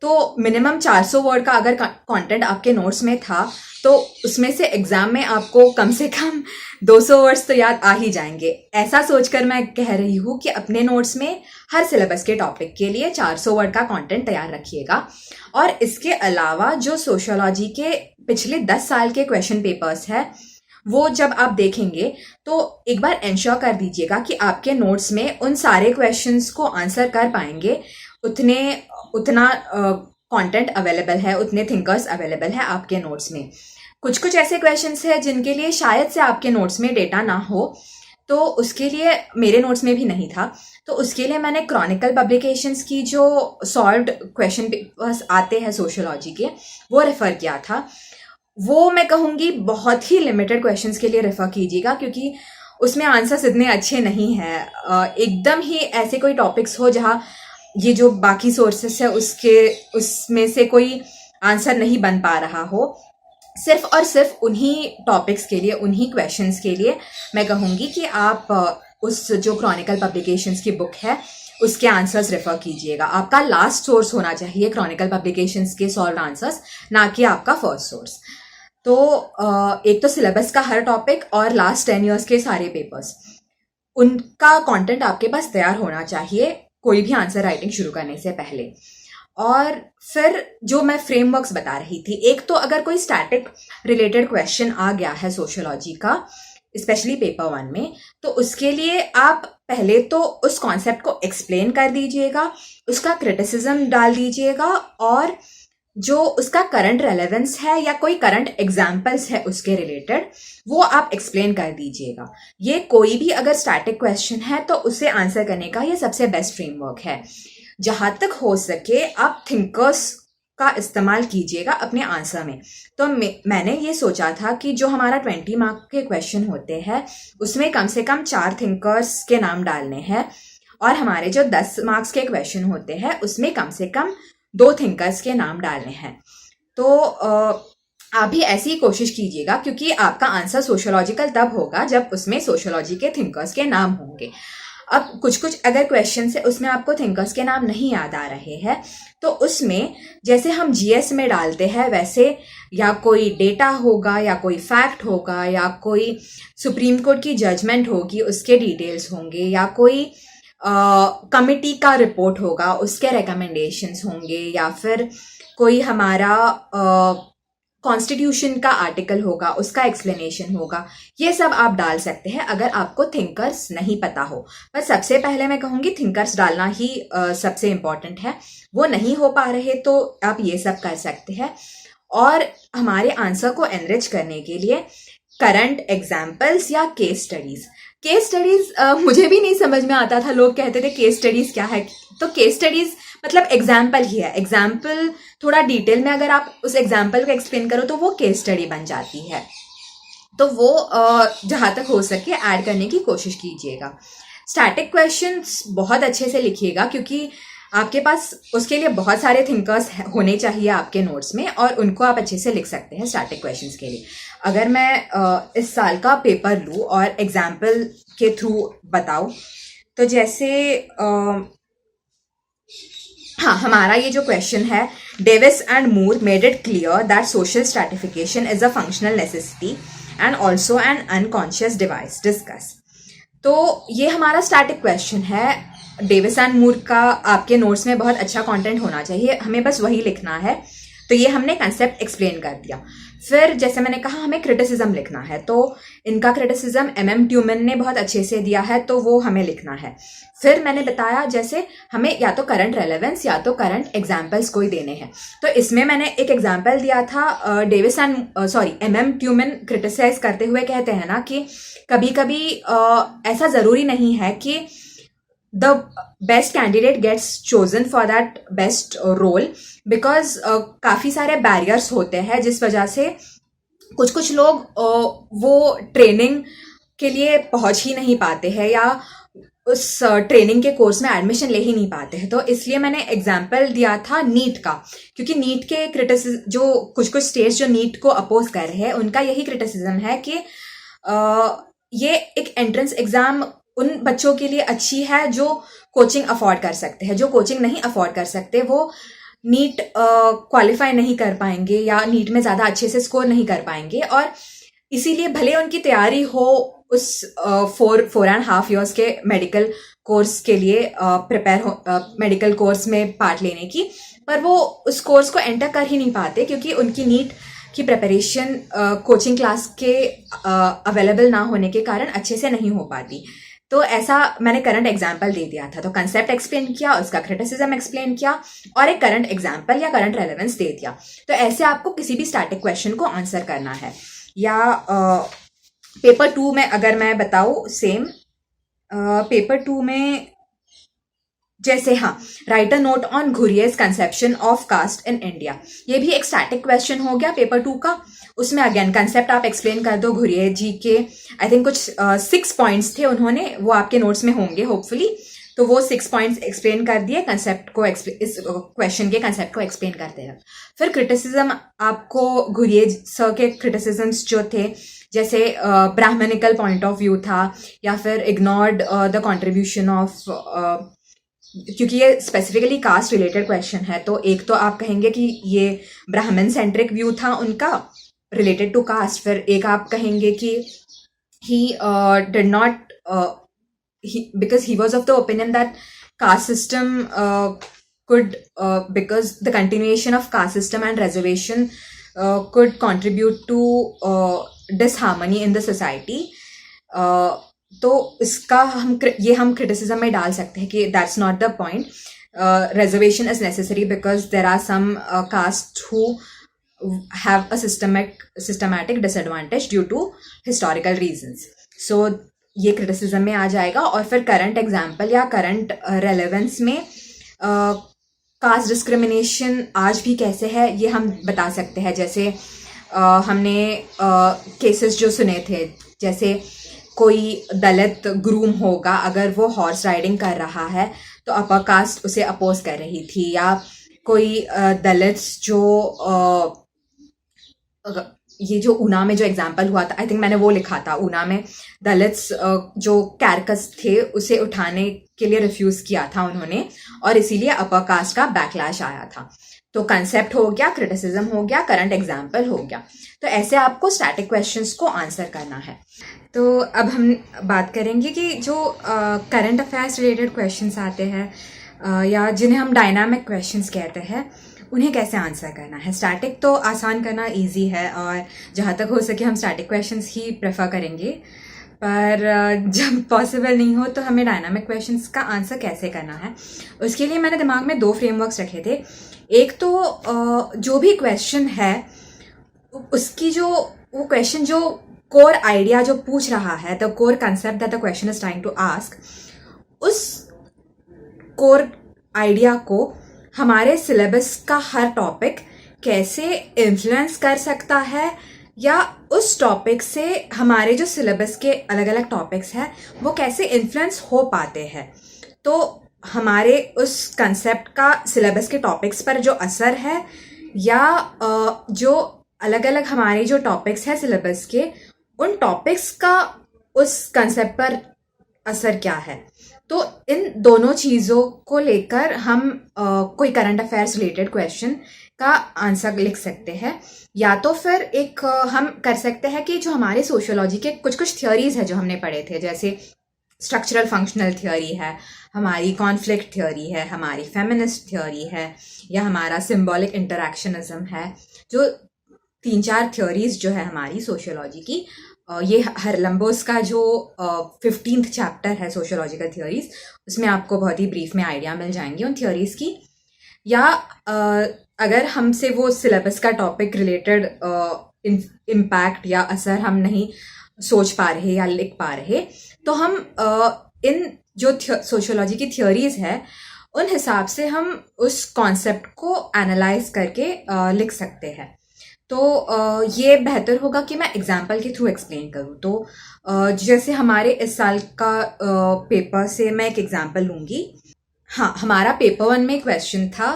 Speaker 1: तो मिनिमम 400 वर्ड का अगर कंटेंट आपके नोट्स में था तो उसमें से एग्जाम में आपको कम से कम 200 वर्ड्स तो याद आ ही जाएंगे। ऐसा सोचकर मैं कह रही हूँ कि अपने नोट्स में हर सिलेबस के टॉपिक के लिए 400 वर्ड का कंटेंट तैयार रखिएगा। और इसके अलावा जो सोशियोलॉजी के पिछले 10 साल के क्वेश्चन पेपर्स है वो जब आप देखेंगे तो एक बार इंश्योर कर दीजिएगा कि आपके नोट्स में उन सारे क्वेश्चंस को आंसर कर पाएंगे, उतना कंटेंट अवेलेबल है, उतने थिंकर्स अवेलेबल है आपके नोट्स में। कुछ कुछ ऐसे क्वेश्चंस है जिनके लिए शायद से आपके नोट्स में डेटा ना हो, तो उसके लिए मेरे नोट्स में भी नहीं था, तो उसके लिए मैंने क्रॉनिकल पब्लिकेशंस की जो सॉल्व्ड क्वेश्चन पेपर्स आते हैं सोशियोलॉजी के वो रेफर किया था। वो मैं कहूँगी बहुत ही लिमिटेड क्वेश्चंस के लिए रेफर कीजिएगा, क्योंकि उसमें आंसर्स इतने अच्छे नहीं हैं। एकदम ही ऐसे कोई टॉपिक्स हो जहाँ ये जो बाकी सोर्सेस है उसमें से कोई आंसर नहीं बन पा रहा हो। सिर्फ और सिर्फ उन्हीं टॉपिक्स के लिए, उन्हीं क्वेश्चंस के लिए मैं कहूँगी कि आप उस जो क्रॉनिकल पब्लिकेशंस की बुक है उसके आंसर्स रेफर कीजिएगा। आपका लास्ट सोर्स होना चाहिए क्रॉनिकल पब्लिकेशंस के सॉल्व आंसर्स, ना कि आपका फर्स्ट सोर्स। तो एक तो सिलेबस का हर टॉपिक और लास्ट 10 ईयर्स के सारे पेपर्स, उनका कंटेंट आपके पास तैयार होना चाहिए कोई भी आंसर राइटिंग शुरू करने से पहले। और फिर जो मैं फ्रेमवर्क्स बता रही थी, एक तो अगर कोई स्टैटिक रिलेटेड क्वेश्चन आ गया है सोशियोलॉजी का, स्पेशली पेपर 1 में, तो उसके लिए आप पहले तो उस कॉन्सेप्ट को एक्सप्लेन कर दीजिएगा, उसका क्रिटिसिज्म डाल दीजिएगा, और जो उसका करंट रेलेवेंस है या कोई करंट एग्जाम्पल्स है उसके रिलेटेड वो आप एक्सप्लेन कर दीजिएगा। ये कोई भी अगर स्टैटिक क्वेश्चन है तो उसे आंसर करने का ये सबसे बेस्ट फ्रेमवर्क है। जहां तक हो सके आप थिंकर्स का इस्तेमाल कीजिएगा अपने आंसर में। तो मैंने ये सोचा था कि जो हमारा 20 मार्क के क्वेश्चन होते हैं उसमें कम से कम 4 थिंकर्स के नाम डालने हैं, और हमारे जो 10 मार्क्स के क्वेश्चन होते हैं उसमें कम से कम 2 थिंकर्स के नाम डालने हैं। तो आप भी ऐसी ही कोशिश कीजिएगा, क्योंकि आपका आंसर सोशियोलॉजिकल तब होगा जब उसमें सोशियोलॉजी के थिंकर्स के नाम होंगे। अब कुछ कुछ अगर क्वेश्चन है उसमें आपको थिंकर्स के नाम नहीं याद आ रहे हैं तो उसमें जैसे हम जीएस में डालते हैं वैसे या कोई डेटा होगा या कोई फैक्ट होगा या कोई सुप्रीम कोर्ट की जजमेंट होगी उसके डिटेल्स होंगे या कोई कमिटी का रिपोर्ट होगा उसके रिकमेंडेशंस होंगे या फिर कोई हमारा कॉन्स्टिट्यूशन का आर्टिकल होगा उसका एक्सप्लेनेशन होगा। ये सब आप डाल सकते हैं अगर आपको थिंकर्स नहीं पता हो। पर सबसे पहले मैं कहूँगी थिंकर्स डालना ही सबसे इम्पॉर्टेंट है। वो नहीं हो पा रहे तो आप ये सब कर सकते हैं। और हमारे आंसर को एनरिच करने के लिए करंट एग्जाम्पल्स या केस स्टडीज मुझे भी नहीं समझ में आता था। लोग कहते थे केस स्टडीज क्या है, तो केस स्टडीज मतलब एग्जाम्पल ही है। एग्जाम्पल थोड़ा डिटेल में अगर आप उस एग्जाम्पल को एक्सप्लेन करो तो वो केस स्टडी बन जाती है। तो वो जहां तक हो सके ऐड करने की कोशिश कीजिएगा। स्टैटिक क्वेश्चंस बहुत अच्छे से लिखिएगा, क्योंकि आपके पास उसके लिए बहुत सारे थिंकर्स होने चाहिए आपके नोट्स में, और उनको आप अच्छे से लिख सकते हैं स्टैटिक क्वेश्चंस के लिए। अगर मैं इस साल का पेपर लूँ और एग्जाम्पल के थ्रू बताऊँ तो जैसे हाँ, हमारा ये जो क्वेश्चन है, Davis and Moore made it clear that social stratification is a functional necessity and also an unconscious device, discuss. तो ये हमारा स्टैटिक क्वेश्चन है। डेविस एंड मूर का आपके नोट्स में बहुत अच्छा कंटेंट होना चाहिए, हमें बस वही लिखना है। तो ये हमने कंसेप्ट एक्सप्लेन कर दिया। फिर जैसे मैंने कहा हमें क्रिटिसिज्म लिखना है, तो इनका क्रिटिसिज्म MM ट्यूमन ने बहुत अच्छे से दिया है, तो वो हमें लिखना है। फिर मैंने बताया जैसे हमें या तो करंट रेलेवेंस या तो करंट एग्जाम्पल्स कोई देने हैं। तो इसमें मैंने एक एग्जाम्पल दिया था, डेविस एंड MM ट्यूमन क्रिटिसाइज करते हुए कहते हैं ना कि कभी कभी ऐसा जरूरी नहीं है कि the best candidate gets chosen for that best role, because काफी सारे बैरियर्स होते हैं जिस वजह से कुछ लोग वो ट्रेनिंग के लिए पहुंच ही नहीं पाते हैं या उस ट्रेनिंग के कोर्स में एडमिशन ले ही नहीं पाते हैं। तो इसलिए मैंने एग्जाम्पल दिया था नीट का, क्योंकि नीट के क्रिटिसिज्म जो कुछ स्टेट्स जो नीट को अपोज कर रहे हैं उनका यही क्रिटिसिज्म है कि ये एक एंट्रेंस एग्जाम उन बच्चों के लिए अच्छी है जो कोचिंग अफोर्ड कर सकते हैं। जो कोचिंग नहीं अफोर्ड कर सकते वो नीट क्वालिफाई नहीं कर पाएंगे या नीट में ज़्यादा अच्छे से स्कोर नहीं कर पाएंगे, और इसीलिए भले उनकी तैयारी हो उस 4.5 ईयर्स के मेडिकल कोर्स के लिए प्रिपेयर हो, मेडिकल कोर्स में पार्ट लेने की, पर वो उस कोर्स को एंटर कर ही नहीं पाते क्योंकि उनकी नीट की प्रिपरेशन कोचिंग क्लास के अवेलेबल ना होने के कारण अच्छे से नहीं हो पाती। तो ऐसा मैंने करंट एग्जाम्पल दे दिया था, तो कंसेप्ट एक्सप्लेन किया, उसका क्रिटिसिज्म एक्सप्लेन किया और एक करंट एग्जाम्पल या करंट रेलेवेंस दे दिया। तो ऐसे आपको किसी भी स्टैटिक क्वेश्चन को आंसर करना है। या पेपर 2 में अगर मैं बताऊँ सेम, पेपर 2 में जैसे write a note on Ghurye's conception of caste in India, ये भी एक स्टैटिक क्वेश्चन हो गया पेपर 2 का। उसमें अगेन कंसेप्ट आप एक्सप्लेन कर दो घुरियर जी के, आई थिंक कुछ 6 पॉइंट्स थे उन्होंने, वो आपके नोट्स में होंगे होपफुली, तो वो 6 पॉइंट्स एक्सप्लेन कर दिए कंसेप्ट को, इस क्वेश्चन के कंसेप्ट को एक्सप्लेन करते हैं। फिर क्रिटिसिज्म आपको घुरियर सर के क्रिटिसिजम्स जो थे, जैसे ब्राह्मणिकल पॉइंट ऑफ व्यू था, या फिर इग्नोर्ड द कॉन्ट्रीब्यूशन ऑफ, क्योंकि ये स्पेसिफिकली कास्ट रिलेटेड क्वेश्चन है, तो एक तो आप कहेंगे कि ये ब्राह्मण सेंट्रिक व्यू था उनका रिलेटेड टू कास्ट, फिर एक आप कहेंगे कि he did not, because he was of the opinion that caste system could, because the continuation of caste system and reservation could contribute to disharmony in the society. तो इसका हम criticism में डाल सकते हैं कि that's not the point, reservation is necessary because there are some castes who have a systematic disadvantage due to historical reasons. So ये criticism में आ जाएगा। और फिर करंट एग्जाम्पल या करंट रेलेवेंस में कास्ट डिस्क्रिमिनेशन आज भी कैसे है ये हम बता सकते हैं। जैसे हमने केसेस जो सुने थे, जैसे कोई दलित ग्रूम होगा, अगर वो हॉर्स राइडिंग कर रहा है तो अपर कास्ट उसे अपोज कर रही थी, या कोई दलित जो ये जो ऊना में जो एग्जाम्पल हुआ था, आई थिंक मैंने वो लिखा था, ऊना में दलित्स जो कैरकस थे उसे उठाने के लिए रिफ्यूज किया था उन्होंने, और इसीलिए अपर कास्ट का बैकलैश आया था। तो कंसेप्ट हो गया, क्रिटिसिज्म हो गया, करंट एग्जाम्पल हो गया। तो ऐसे आपको स्टैटिक क्वेश्चंस को आंसर करना है। तो अब हम बात करेंगे कि जो करंट अफेयर्स रिलेटेड क्वेश्चंस आते हैं या जिन्हें हम डायनामिक क्वेश्चंस कहते हैं, उन्हें कैसे आंसर करना है। स्टैटिक तो आसान करना इजी है और जहाँ तक हो सके हम स्टैटिक क्वेश्चंस ही प्रेफर करेंगे, पर जब पॉसिबल नहीं हो तो हमें डायनामिक क्वेश्चंस का आंसर कैसे करना है, उसके लिए मैंने दिमाग में 2 फ्रेमवर्क्स रखे थे। एक तो जो भी क्वेश्चन है उसकी जो वो क्वेश्चन जो कोर आइडिया जो पूछ रहा है, the core concept that the question is trying to ask, उस कोर आइडिया को हमारे सिलेबस का हर टॉपिक कैसे इन्फ्लुएंस कर सकता है, या उस टॉपिक से हमारे जो सिलेबस के अलग अलग टॉपिक्स हैं वो कैसे इन्फ्लुएंस हो पाते हैं। तो हमारे उस कंसेप्ट का सिलेबस के टॉपिक्स पर जो असर है, या जो अलग अलग हमारे जो टॉपिक्स हैं सिलेबस के, उन टॉपिक्स का उस कंसेप्ट पर असर क्या है। तो इन दोनों चीज़ों को लेकर हम कोई करंट अफेयर्स रिलेटेड क्वेश्चन का आंसर लिख सकते हैं। या तो फिर एक हम कर सकते हैं कि जो हमारे सोशियोलॉजी के कुछ थियोरीज है जो हमने पढ़े थे, जैसे स्ट्रक्चरल फंक्शनल थियोरी है, हमारी कॉन्फ्लिक्ट थियोरी है, हमारी फेमिनिस्ट थियोरी है, या हमारा सिंबॉलिक इंटरैक्शनिज्म है, जो 3-4 थियोरीज जो है हमारी सोशियोलॉजी की, ये हरलम्बोस का जो 15th चैप्टर है सोशियोलॉजिकल थियोरीज, उसमें आपको बहुत ही ब्रीफ में आइडिया मिल जाएंगे उन थियोरीज की। या अगर हमसे वो सिलेबस का टॉपिक रिलेटेड इम्पैक्ट या असर हम नहीं सोच पा रहे या लिख पा रहे, तो हम इन जो सोशियोलॉजी की थियोरीज है उन हिसाब से हम उस कॉन्सेप्ट को एनालाइज करके लिख सकते हैं। तो ये बेहतर होगा कि मैं एग्जाम्पल के थ्रू एक्सप्लेन करूँ। तो जैसे हमारे इस साल का पेपर से मैं एक एग्जाम्पल लूँगी। हाँ, हमारा पेपर 1 में क्वेश्चन था,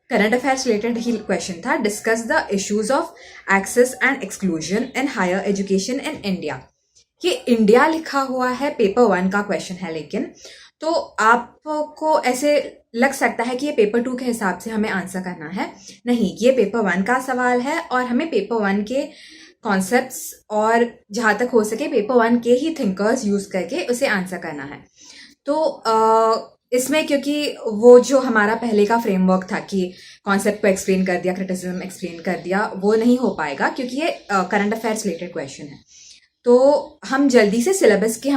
Speaker 1: करंट अफेयर्स रिलेटेड ही क्वेश्चन था, discuss the issues of access and exclusion in higher education in India. ये इंडिया लिखा हुआ है, पेपर 1 का क्वेश्चन है, लेकिन तो आपको ऐसे लग सकता है कि ये पेपर 2 के हिसाब से हमें आंसर करना है। नहीं, ये पेपर 1 का सवाल है और हमें पेपर 1 के कॉन्सेप्ट्स और जहाँ तक हो सके पेपर 1 के ही थिंकर्स यूज करके उसे आंसर करना है। तो इसमें क्योंकि वो जो हमारा पहले का फ्रेमवर्क था कि कॉन्सेप्ट को एक्सप्लेन कर दिया, क्रिटिसिज्म एक्सप्लेन कर दिया, वो नहीं हो पाएगा क्योंकि ये करंट अफेयर्स रिलेटेड क्वेश्चन है। तो हम जल्दी से सिलेबस के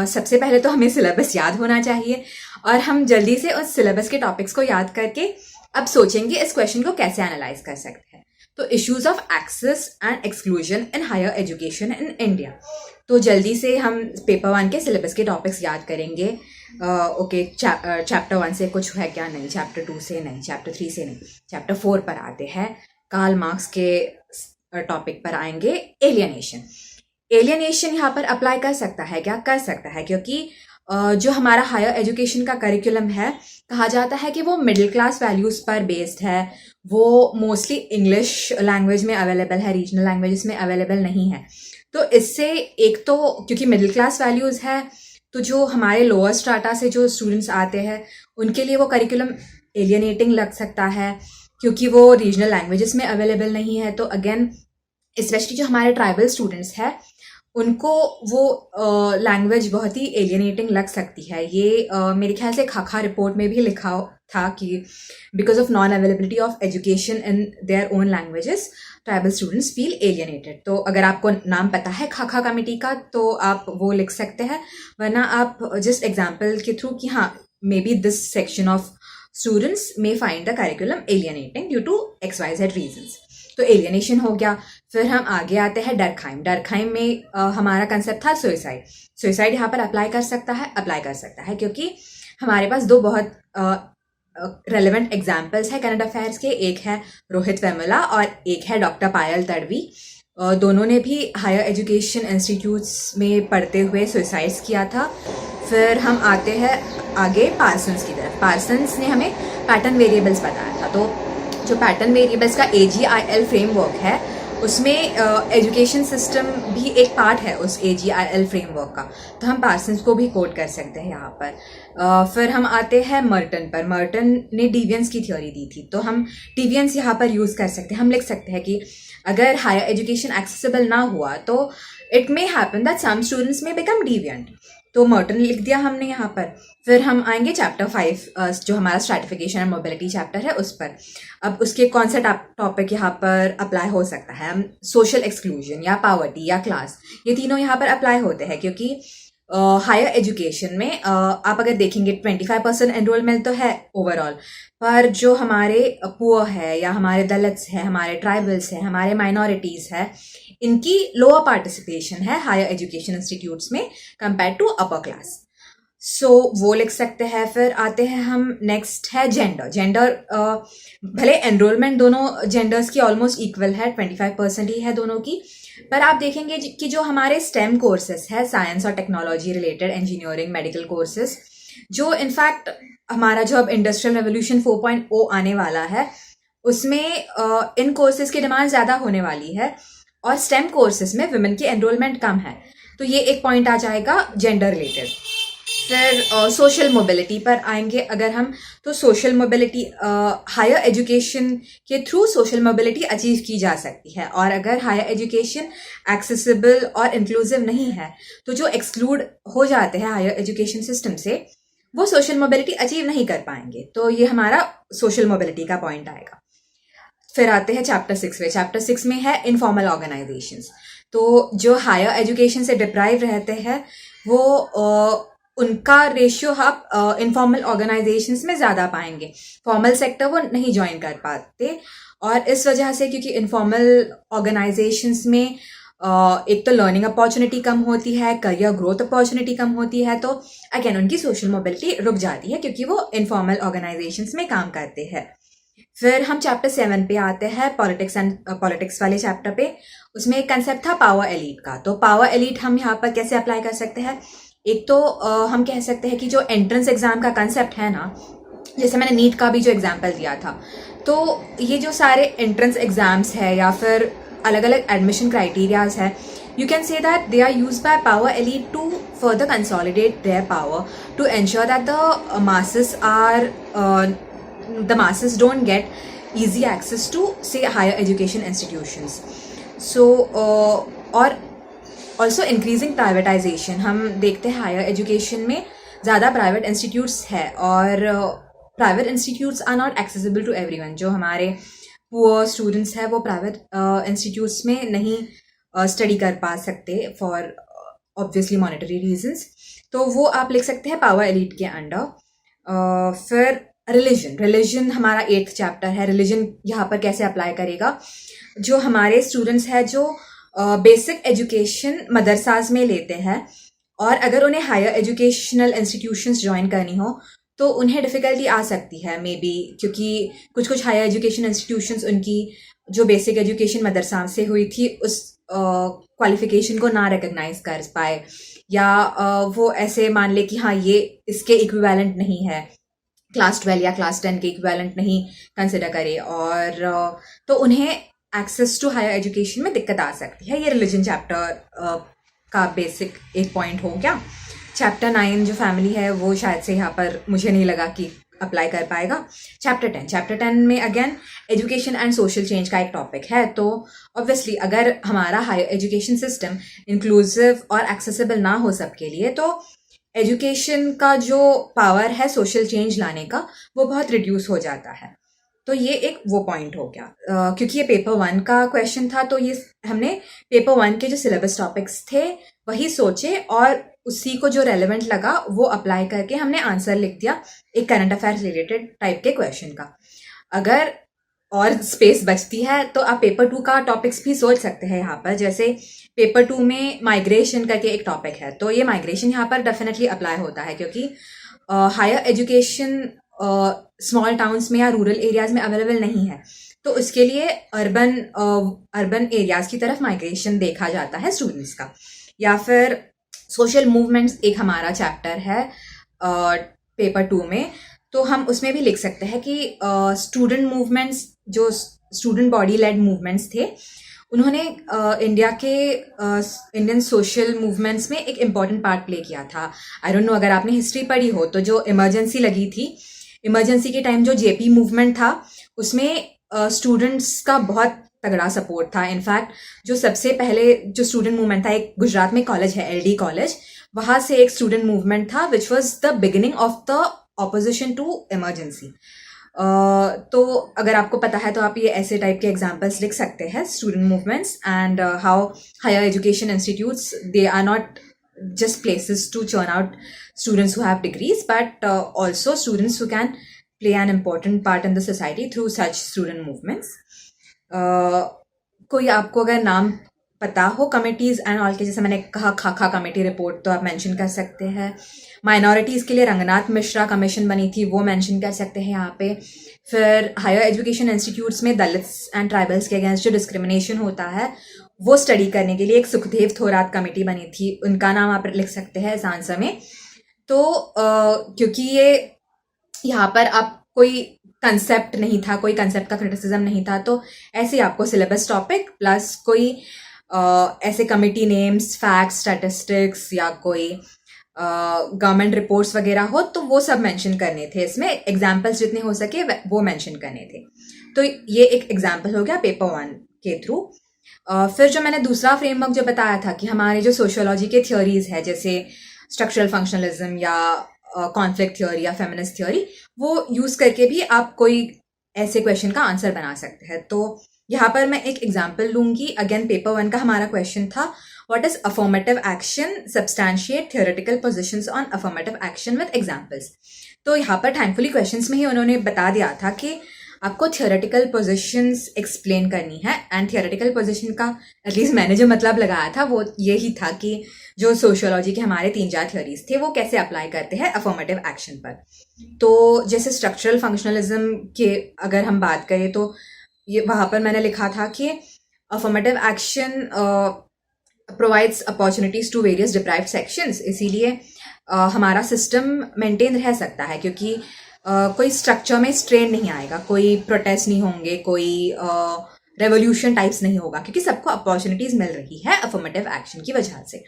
Speaker 1: सबसे पहले तो हमें सिलेबस याद होना चाहिए और हम जल्दी से उस सिलेबस के टॉपिक्स को याद करके अब सोचेंगे इस क्वेश्चन को कैसे एनालाइज कर सकते हैं। तो issues of access and exclusion in higher education in India. तो जल्दी से हम पेपर 1 के सिलेबस के टॉपिक्स याद करेंगे। ओके, चैप्टर 1 से कुछ है क्या? नहीं। चैप्टर 2 से नहीं, चैप्टर 3 से नहीं, चैप्टर 4 पर आते हैं। कार्ल मार्क्स के टॉपिक पर आएंगे, एलियनेशन। एलियनेशन यहाँ पर अप्लाई कर सकता है क्या? कर सकता है, क्योंकि जो हमारा हायर एजुकेशन का करिकुलम है, कहा जाता है कि वो मिडिल क्लास वैल्यूज पर बेस्ड है। वो मोस्टली इंग्लिश लैंग्वेज में अवेलेबल है, रीजनल लैंग्वेजेस में अवेलेबल नहीं है। तो इससे एक तो क्योंकि मिडिल क्लास वैल्यूज है, तो जो हमारे लोअर स्ट्राटा से जो स्टूडेंट्स आते हैं उनके लिए वो करिकुलम एलियनेटिंग लग सकता है, क्योंकि वो रीजनल लैंग्वेजेस में अवेलेबल नहीं है। तो अगेन स्पेशली जो हमारे ट्राइबल स्टूडेंट्स हैं उनको वो लैंग्वेज बहुत ही एलियनेटिंग लग सकती है। ये मेरे ख्याल से खाखा रिपोर्ट में भी लिखा था कि because of non availability of education in their own languages tribal students feel alienated. तो अगर आपको नाम पता है खाखा कमेटी का तो आप वो लिख सकते हैं, वरना आप जस्ट एग्जाम्पल के थ्रू कि हाँ maybe this section of students may find the curriculum alienating due to XYZ reasons. तो एलियनेशन हो गया। फिर हम आगे आते हैं डरखाइम। डरखाइम में हमारा कंसेप्ट था सुइसाइड। सुइसाइड यहाँ पर अप्लाई कर सकता है क्योंकि हमारे पास दो बहुत रेलेवेंट एग्जाम्पल्स है करंट अफेयर्स के। एक है रोहित वेमुला और एक है डॉक्टर पायल तडवी। दोनों ने भी हायर एजुकेशन इंस्टीट्यूट्स में पढ़ते हुए सुइसाइड्स किया था। फिर हम आते हैं आगे पार्सन्स की तरफ। पार्सन्स ने हमें पैटर्न वेरिएबल्स बताया था। तो जो पैटर्न वेरिएबल्स का AGIL फ्रेमवर्क है उसमें एजुकेशन सिस्टम भी एक पार्ट है उस AGIL फ्रेमवर्क का। तो हम पार्सन्स को भी कोट कर सकते हैं यहाँ पर। फिर हम आते हैं मर्टन पर। मर्टन ने डिवियंस की थ्योरी दी थी, तो हम डिवियंस यहाँ पर यूज कर सकते हैं। हम लिख सकते हैं कि अगर हायर एजुकेशन एक्सेसिबल ना हुआ तो it may happen that some students may become deviant. तो मर्टन लिख दिया हमने यहाँ पर। फिर हम आएंगे चैप्टर 5 जो हमारा स्ट्रैटिफिकेशन एंड मोबिलिटी चैप्टर है उस पर। अब उसके कौन सा टॉपिक यहाँ पर अप्लाई हो सकता है? हम सोशल एक्सक्लूजन या पावर्टी या क्लास, ये तीनों यहाँ पर अप्लाई होते हैं क्योंकि हायर एजुकेशन में आप अगर देखेंगे 25% एनरोलमेंट तो है ओवरऑल, पर जो हमारे पुअर है या हमारे दलित्स है, हमारे ट्राइबल्स है, हमारे माइनॉरिटीज है, इनकी लोअर पार्टिसिपेशन है हायर एजुकेशन इंस्टीट्यूट्स में कंपेयर टू अपर क्लास। सो वो लिख सकते हैं। फिर आते हैं हम, नेक्स्ट है जेंडर। जेंडर भले एनरोलमेंट दोनों जेंडर्स की ऑलमोस्ट इक्वल है, 25% ही है दोनों की, पर आप देखेंगे कि जो हमारे स्टेम कोर्सेस है, साइंस और technology related, engineering, medical courses, जो इनफैक्ट हमारा जो अब इंडस्ट्रियल रेवोल्यूशन 4.0 आने वाला है उसमें इन कोर्सेज की डिमांड ज़्यादा होने वाली है और स्टेम कोर्सेज में वुमेन की एनरोलमेंट कम है। तो ये एक पॉइंट आ जाएगा जेंडर रिलेटेड। फिर सोशल मोबिलिटी पर आएंगे अगर हम, तो सोशल मोबिलिटी हायर एजुकेशन के थ्रू सोशल मोबिलिटी अचीव की जा सकती है। और अगर हायर एजुकेशन एक्सेसिबल और इंक्लूसिव नहीं है तो जो एक्सक्लूड हो जाते हैं हायर एजुकेशन सिस्टम से वो सोशल मोबिलिटी अचीव नहीं कर पाएंगे। तो ये हमारा सोशल मोबिलिटी का पॉइंट आएगा। फिर आते हैं चैप्टर 6 में। चैप्टर 6 में है इनफॉर्मल ऑर्गेनाइजेशंस। तो जो हायर एजुकेशन से डिप्राइव रहते हैं वो उनका रेशियो आप इनफॉर्मल ऑर्गेनाइजेशंस में ज़्यादा पाएंगे। फॉर्मल सेक्टर वो नहीं ज्वाइन कर पाते और इस वजह से क्योंकि इनफॉर्मल ऑर्गेनाइजेशंस में एक तो लर्निंग अपॉर्चुनिटी कम होती है, करियर ग्रोथ अपॉर्चुनिटी कम होती है, तो अगेन उनकी सोशल मोबिलिटी रुक जाती है क्योंकि वो इनफॉर्मल ऑर्गेनाइजेशंस में काम करते हैं। फिर हम चैप्टर 7 पे आते हैं, पॉलिटिक्स वाले चैप्टर पे। उसमें एक कंसेप्ट था पावर एलीट का। तो पावर एलीट हम यहाँ पर कैसे अप्लाई कर सकते हैं? एक तो हम कह सकते हैं कि जो एंट्रेंस एग्जाम का कंसेप्ट है ना, जैसे मैंने नीट का भी जो एग्जाम्पल दिया था, तो ये जो सारे एंट्रेंस एग्जाम्स है या फिर अलग अलग एडमिशन क्राइटेरियाज है, You can say that they are used by power elite to further consolidate their power, to ensure that the masses don't get easy access to, say, higher education institutions. So और also increasing privatisation, हम देखते हैं higher education में ज़्यादा private institutes है और private institutes are not accessible to everyone. जो हमारे पुअर स्टूडेंट्स हैं वो प्राइवेट इंस्टीट्यूट्स में नहीं स्टडी कर पा सकते फॉर ऑब्वियसली मॉनेटरी रीजंस. तो वो आप लिख सकते हैं पावर एलीट के अंडर. फिर रिलीजन हमारा 8th चैप्टर है. रिलीजन यहाँ पर कैसे अप्लाई करेगा? जो हमारे स्टूडेंट्स हैं जो बेसिक एजुकेशन मदरसाज में लेते हैं और अगर उन्हें हायर एजुकेशनल इंस्टीट्यूशंस ज्वाइन करनी हो तो उन्हें डिफ़िकल्टी आ सकती है मे बी, क्योंकि कुछ हायर एजुकेशन इंस्टीट्यूशंस उनकी जो बेसिक एजुकेशन मदरसा से हुई थी उस क्वालिफिकेशन को ना रिकग्नाइज कर पाए, या वो ऐसे मान ले कि हाँ ये इसके इक्विवेलेंट नहीं है, क्लास 12 या क्लास 10 के इक्विवेलेंट नहीं कंसिडर करे, और तो उन्हें एक्सेस टू हायर एजुकेशन में दिक्कत आ सकती है. ये रिलीजन चैप्टर का बेसिक एक पॉइंट हो गया. चैप्टर 9 जो फैमिली है वो शायद से यहाँ पर मुझे नहीं लगा कि अप्लाई कर पाएगा. चैप्टर 10 में again education and social change का एक टॉपिक है. तो ऑब्वियसली अगर हमारा हायर एजुकेशन सिस्टम इंक्लूसिव और एक्सेसिबल ना हो सबके लिए तो एजुकेशन का जो पावर है सोशल चेंज लाने का वो बहुत रिड्यूस हो जाता है. तो ये एक वो पॉइंट हो गया. क्योंकि ये पेपर 1 का क्वेश्चन था तो ये हमने पेपर 1 के जो सिलेबस टॉपिक्स थे वही सोचे और उसी को जो रेलेवेंट लगा वो अप्लाई करके हमने आंसर लिख दिया एक करंट अफेयर्स रिलेटेड टाइप के क्वेश्चन का. अगर और स्पेस बचती है तो आप पेपर 2 का टॉपिक्स भी सोच सकते हैं यहाँ पर. जैसे पेपर 2 में माइग्रेशन करके एक टॉपिक है, तो ये माइग्रेशन यहाँ पर डेफिनेटली अप्लाई होता है क्योंकि हायर एजुकेशन स्मॉल टाउन्स में या रूरल एरियाज में अवेलेबल नहीं है, तो उसके लिए अर्बन एरियाज की तरफ माइग्रेशन देखा जाता है स्टूडेंट्स का. या फिर सोशल मूवमेंट्स एक हमारा चैप्टर है पेपर 2 में, तो हम उसमें भी लिख सकते हैं कि स्टूडेंट मूवमेंट्स जो स्टूडेंट बॉडी लेड मूवमेंट्स थे उन्होंने इंडियन सोशल मूवमेंट्स में एक इम्पॉर्टेंट पार्ट प्ले किया था. आई डोंट नो अगर आपने हिस्ट्री पढ़ी हो तो जो इमरजेंसी लगी थी, इमरजेंसी के टाइम जो जेपी मूवमेंट था उसमें स्टूडेंट्स का बहुत तगड़ा सपोर्ट था. इनफैक्ट जो सबसे पहले जो स्टूडेंट मूवमेंट था, एक गुजरात में कॉलेज है एलडी कॉलेज, वहाँ से एक स्टूडेंट मूवमेंट था which was the beginning of the opposition to emergency. तो अगर आपको पता है तो आप ये ऐसे टाइप के एग्जाम्पल्स लिख सकते हैं, student movements and how higher education institutes they are not just places to churn out students who have degrees, but also students who can play an important part in the society through such student movements. कोई आपको अगर नाम पता हो committees and all के, जैसे मैंने कहा खाखा कमेटी रिपोर्ट, तो आप मेंशन कर सकते हैं. माइनॉरिटीज़ के लिए रंगनाथ मिश्रा कमीशन बनी थी, वो मेंशन कर सकते हैं यहाँ पे. फिर हायर एजुकेशन इंस्टीट्यूट्स में दलित्स एंड ट्राइबल्स के अगेंस्ट जो डिस्क्रिमिनेशन होता है वो स्टडी करने के लिए एक सुखदेव थोरात कमेटी बनी थी, उनका नाम आप लिख सकते हैं इस आंसर में. तो क्योंकि ये यहाँ पर आप कोई कंसेप्ट नहीं था, कोई कंसेप्ट का क्रिटिसिज्म नहीं था, तो ऐसे आपको सिलेबस टॉपिक प्लस कोई ऐसे कमेटी नेम्स, फैक्ट्स, स्टैटिस्टिक्स या कोई गवर्नमेंट रिपोर्ट्स वगैरह हो तो वो सब मेंशन करने थे. इसमें एग्जाम्पल्स जितने हो सके वो मेंशन करने थे. तो ये एक एग्जाम्पल हो गया पेपर 1 के थ्रू. फिर जो मैंने दूसरा फ्रेमवर्क जो बताया था कि हमारे जो सोशियोलॉजी के थ्योरीज है जैसे स्ट्रक्चरल फंक्शनलिज्म या कॉन्फ्लिक्ट थ्योरी या फेमिनिस्ट थ्योरी, वो यूज़ करके भी आप कोई ऐसे क्वेश्चन का आंसर बना सकते हैं. तो यहाँ पर मैं एक एग्जाम्पल लूँगी. अगेन पेपर 1 का हमारा क्वेश्चन था what is affirmative action, substantiate theoretical positions on affirmative action with examples. तो यहाँ पर थैंकफुली क्वेश्चंस में ही उन्होंने बता दिया था कि आपको थियोरेटिकल पोजीशंस एक्सप्लेन करनी है. एंड थियोरेटिकल पोजीशन का एटलीस्ट मैंने जो मतलब लगाया था वो यही था कि जो सोशियोलॉजी के हमारे 3-4 थ्योरीज थे वो कैसे अप्लाई करते हैं अफर्मेटिव एक्शन पर. तो जैसे स्ट्रक्चरल फंक्शनलिज्म के अगर हम बात करें तो ये वहाँ पर मैंने लिखा था कि affirmative action provides opportunities to various deprived sections. इसीलिए हमारा सिस्टम मेंटेन रह सकता है क्योंकि कोई स्ट्रक्चर में स्ट्रेन नहीं आएगा, कोई प्रोटेस्ट नहीं होंगे, कोई रेवोल्यूशन टाइप्स नहीं होगा, क्योंकि सबको अपॉर्चुनिटीज मिल रही है अफर्मेटिव एक्शन की वजह से।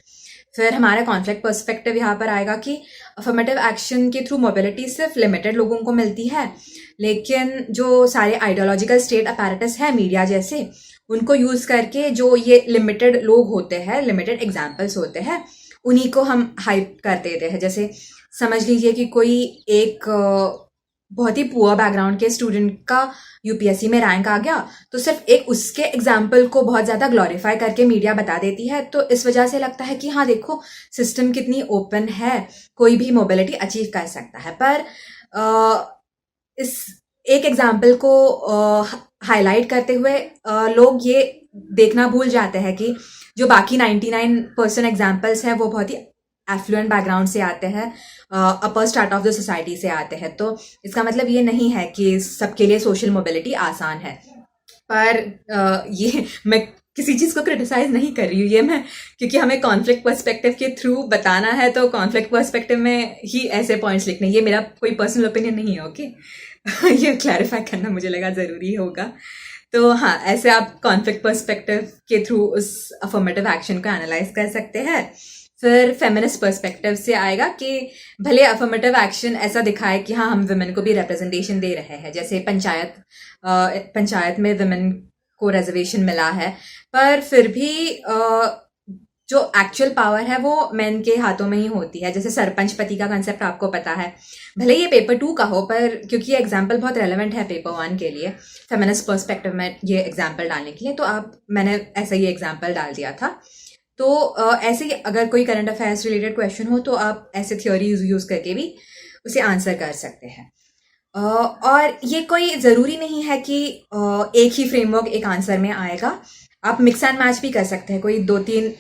Speaker 1: फिर हमारा कॉन्फ्लिक्ट पर्सपेक्टिव यहाँ पर आएगा कि अफर्मेटिव एक्शन के थ्रू मोबिलिटी सिर्फ लिमिटेड लोगों को मिलती है, लेकिन जो सारे आइडियोलॉजिकल स्टेट अपैरेटस है मीडिया जैसे, उनको यूज करके जो ये लिमिटेड लोग होते हैं, लिमिटेड एग्जाम्पल्स होते हैं, उन्हीं को हम हाइप कर देते हैं। जैसे समझ लीजिए कि कोई एक बहुत ही पुअर बैकग्राउंड के स्टूडेंट का यूपीएससी में रैंक आ गया, तो सिर्फ एक उसके एग्जाम्पल को बहुत ज़्यादा ग्लोरीफाई करके मीडिया बता देती है। तो इस वजह से लगता है कि हाँ देखो, सिस्टम कितनी ओपन है, कोई भी मोबिलिटी अचीव कर सकता है। पर इस एक एग्जाम्पल को हाईलाइट करते हुए लोग ये देखना भूल जाते हैं कि जो बाकी 99% एग्जाम्पल्स हैं वो बहुत ही एफ्लुएंट बैकग्राउंड से आते हैं, अपर स्टार्ट ऑफ द सोसाइटी से आते हैं। तो इसका मतलब ये नहीं है कि सबके लिए सोशल मोबिलिटी आसान है। पर ये मैं किसी चीज़ को क्रिटिसाइज नहीं कर रही हूँ, ये मैं क्योंकि हमें कॉन्फ्लिक्ट पर्सपेक्टिव के थ्रू बताना है, तो कॉन्फ्लिक्ट पर्सपेक्टिव में ही ऐसे पॉइंट्स लिखने, ये मेरा कोई पर्सनल ओपिनियन नहीं है। ओके ये क्लैरिफाई करना मुझे लगा ज़रूरी होगा। तो हाँ, ऐसे आप कॉन्फ्लिक्ट पर्सपेक्टिव के थ्रू उस अफर्मेटिव एक्शन को एनालाइज कर सकते हैं। फिर फेमिनिस्ट पर्सपेक्टिव से आएगा कि भले अफर्मेटिव एक्शन ऐसा दिखाए कि हाँ हम वुमेन को भी रिप्रेजेंटेशन दे रहे हैं, जैसे पंचायत में वुमेन को रिजर्वेशन मिला है, पर फिर भी जो एक्चुअल पावर है वो मेन के हाथों में ही होती है। जैसे सरपंच पति का कंसेप्ट आपको पता है, भले ये पेपर 2 का हो, पर क्योंकि ये एग्जाम्पल बहुत रेलेवेंट है पेपर 1 के लिए, फेमिनिस्ट पर्सपेक्टिव में ये एग्जाम्पल डालने के लिए, तो मैंने ऐसा ये एग्जाम्पल डाल दिया था। तो ऐसे ही अगर कोई करंट अफेयर्स रिलेटेड क्वेश्चन हो तो आप ऐसे थ्योरी यूज करके भी उसे आंसर कर सकते हैं। और ये कोई ज़रूरी नहीं है कि एक ही फ्रेमवर्क एक आंसर में आएगा, आप मिक्स एंड मैच भी कर सकते हैं। कोई 2-3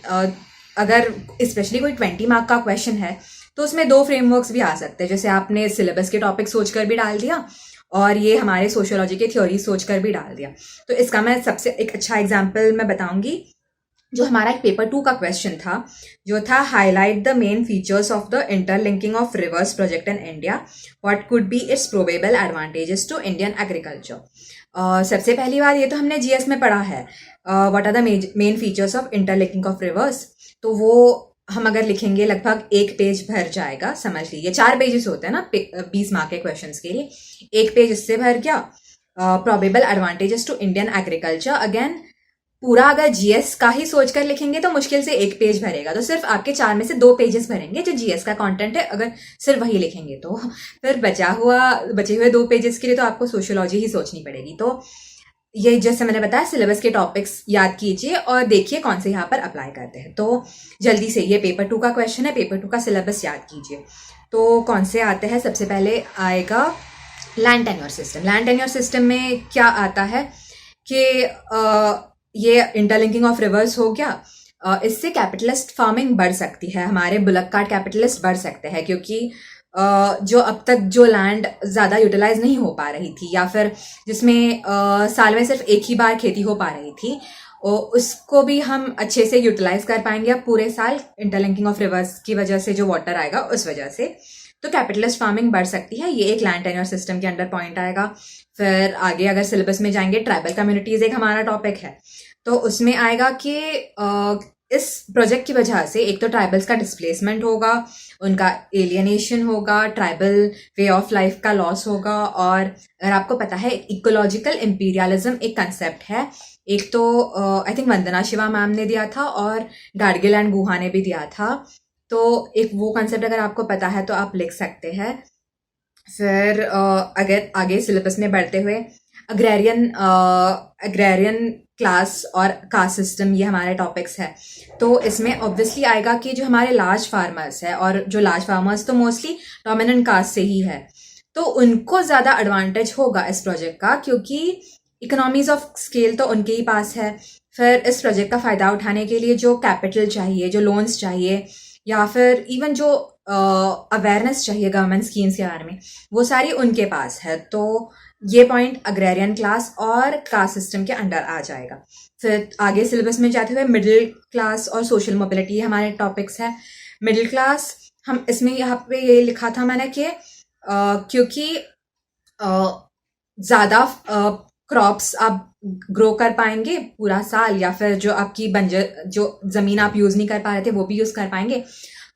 Speaker 1: अगर स्पेशली कोई 20 मार्क का क्वेश्चन है तो उसमें 2 फ्रेमवर्क्स भी आ सकते हैं। जैसे आपने सिलेबस के टॉपिक सोचकर भी डाल दिया और ये हमारे सोशियोलॉजी के थ्योरी सोचकर भी डाल दिया। तो इसका मैं सबसे एक अच्छा एग्जाम्पल मैं बताऊंगी। जो हमारा एक पेपर 2 का क्वेश्चन था, जो था highlight the main features of the interlinking of rivers project in India, what could be its probable advantages to Indian agriculture. सबसे पहली बार ये तो हमने जीएस में पढ़ा है, what are the main features of interlinking of rivers. तो वो हम अगर लिखेंगे लगभग 1 पेज भर जाएगा। समझ लीजिए 4 पेजेस होते हैं ना 20 मार्क के क्वेश्चन के लिए, 1 पेज इससे भर गया। Probable advantages to Indian agriculture, again पूरा अगर जीएस का ही सोचकर लिखेंगे तो मुश्किल से 1 पेज भरेगा, तो सिर्फ आपके 4 में से 2 पेजेस भरेंगे जो जीएस का कंटेंट है, अगर सिर्फ वही लिखेंगे तो। फिर बचे हुए 2 पेजेस के लिए तो आपको सोशियोलॉजी ही सोचनी पड़ेगी। तो ये जैसे मैंने बताया, सिलेबस के टॉपिक्स याद कीजिए और देखिए कौन से यहाँ पर अप्लाई करते हैं। तो जल्दी से, ये पेपर 2 का क्वेश्चन है, पेपर 2 का सिलेबस याद कीजिए। तो कौन से आते हैं, सबसे पहले आएगा land tenure system. Land tenure system में क्या आता है कि ये इंटरलिंकिंग ऑफ रिवर्स हो गया, इससे कैपिटलिस्ट फार्मिंग बढ़ सकती है, हमारे बुलक कार्ट कैपिटलिस्ट बढ़ सकते हैं, क्योंकि जो अब तक जो लैंड ज़्यादा यूटिलाइज नहीं हो पा रही थी, या फिर जिसमें साल में सिर्फ एक ही बार खेती हो पा रही थी, उसको भी हम अच्छे से यूटिलाइज कर पाएंगे अब पूरे साल, इंटरलिंकिंग ऑफ रिवर्स की वजह से जो वाटर आएगा उस वजह से। तो कैपिटलिस्ट फार्मिंग बढ़ सकती है, ये एक लैंड टेन्योर सिस्टम के अंडर पॉइंट आएगा। फिर आगे अगर सिलेबस में जाएंगे, ट्राइबल कम्युनिटीज एक हमारा टॉपिक है, तो उसमें आएगा कि इस प्रोजेक्ट की वजह से एक तो ट्राइबल्स का डिस्प्लेसमेंट होगा, उनका एलियनेशन होगा, ट्राइबल वे ऑफ लाइफ का लॉस होगा। और अगर आपको पता है, इकोलॉजिकल इम्पीरियलिज्म एक कंसेप्ट है, एक तो I think Vandana Shiva ma'am ने दिया था और गाडगिल एंड गुहा ने भी दिया था। तो एक वो कंसेप्ट अगर आपको पता है तो आप लिख सकते हैं। फिर अगर आगे सिलेबस में बढ़ते हुए अग्रेरियन क्लास और कास्ट सिस्टम, ये हमारे टॉपिक्स है। तो इसमें ऑब्वियसली आएगा कि जो हमारे लार्ज फार्मर्स है, और जो लार्ज फार्मर्स तो मोस्टली डोमिनेंट कास्ट से ही है, तो उनको ज़्यादा एडवांटेज होगा इस प्रोजेक्ट का, क्योंकि इकोनॉमीज ऑफ स्केल तो उनके ही पास है। फिर इस प्रोजेक्ट का फ़ायदा उठाने के लिए जो कैपिटल चाहिए, जो लोन्स चाहिए, या फिर इवन जो अवेयरनेस चाहिए गवर्नमेंट स्कीम्स के बारे में, वो सारी उनके पास है। तो ये पॉइंट अग्रेरियन क्लास और कास्ट सिस्टम के अंडर आ जाएगा। फिर आगे सिलेबस में जाते हुए मिडिल क्लास और सोशल मोबिलिटी हमारे टॉपिक्स है। मिडिल क्लास, हम इसमें यहाँ पे ये लिखा था मैंने कि क्योंकि ज़्यादा क्रॉप्स आप ग्रो कर पाएंगे पूरा साल, या फिर जो आपकी बंजर जो ज़मीन आप यूज़ नहीं कर पा रहे थे वो भी यूज़ कर पाएंगे।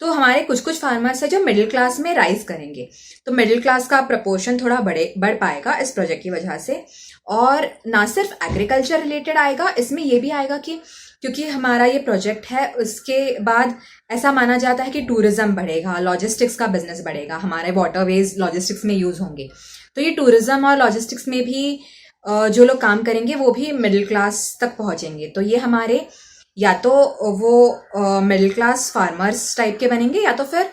Speaker 1: तो हमारे कुछ कुछ फार्मर्स है जो मिडिल क्लास में राइज करेंगे, तो मिडिल क्लास का प्रपोर्शन थोड़ा बढ़ पाएगा इस प्रोजेक्ट की वजह से। और ना सिर्फ एग्रीकल्चर रिलेटेड आएगा, इसमें ये भी आएगा कि क्योंकि हमारा ये प्रोजेक्ट है उसके बाद ऐसा माना जाता है कि टूरिज्म बढ़ेगा, लॉजिस्टिक्स का बिजनेस बढ़ेगा, हमारे वाटरवेज लॉजिस्टिक्स में यूज होंगे। तो ये टूरिज्म और लॉजिस्टिक्स में भी जो लोग काम करेंगे वो भी मिडिल क्लास तक पहुंचेंगे। तो ये हमारे या तो वो मिडिल क्लास फार्मर्स टाइप के बनेंगे, या तो फिर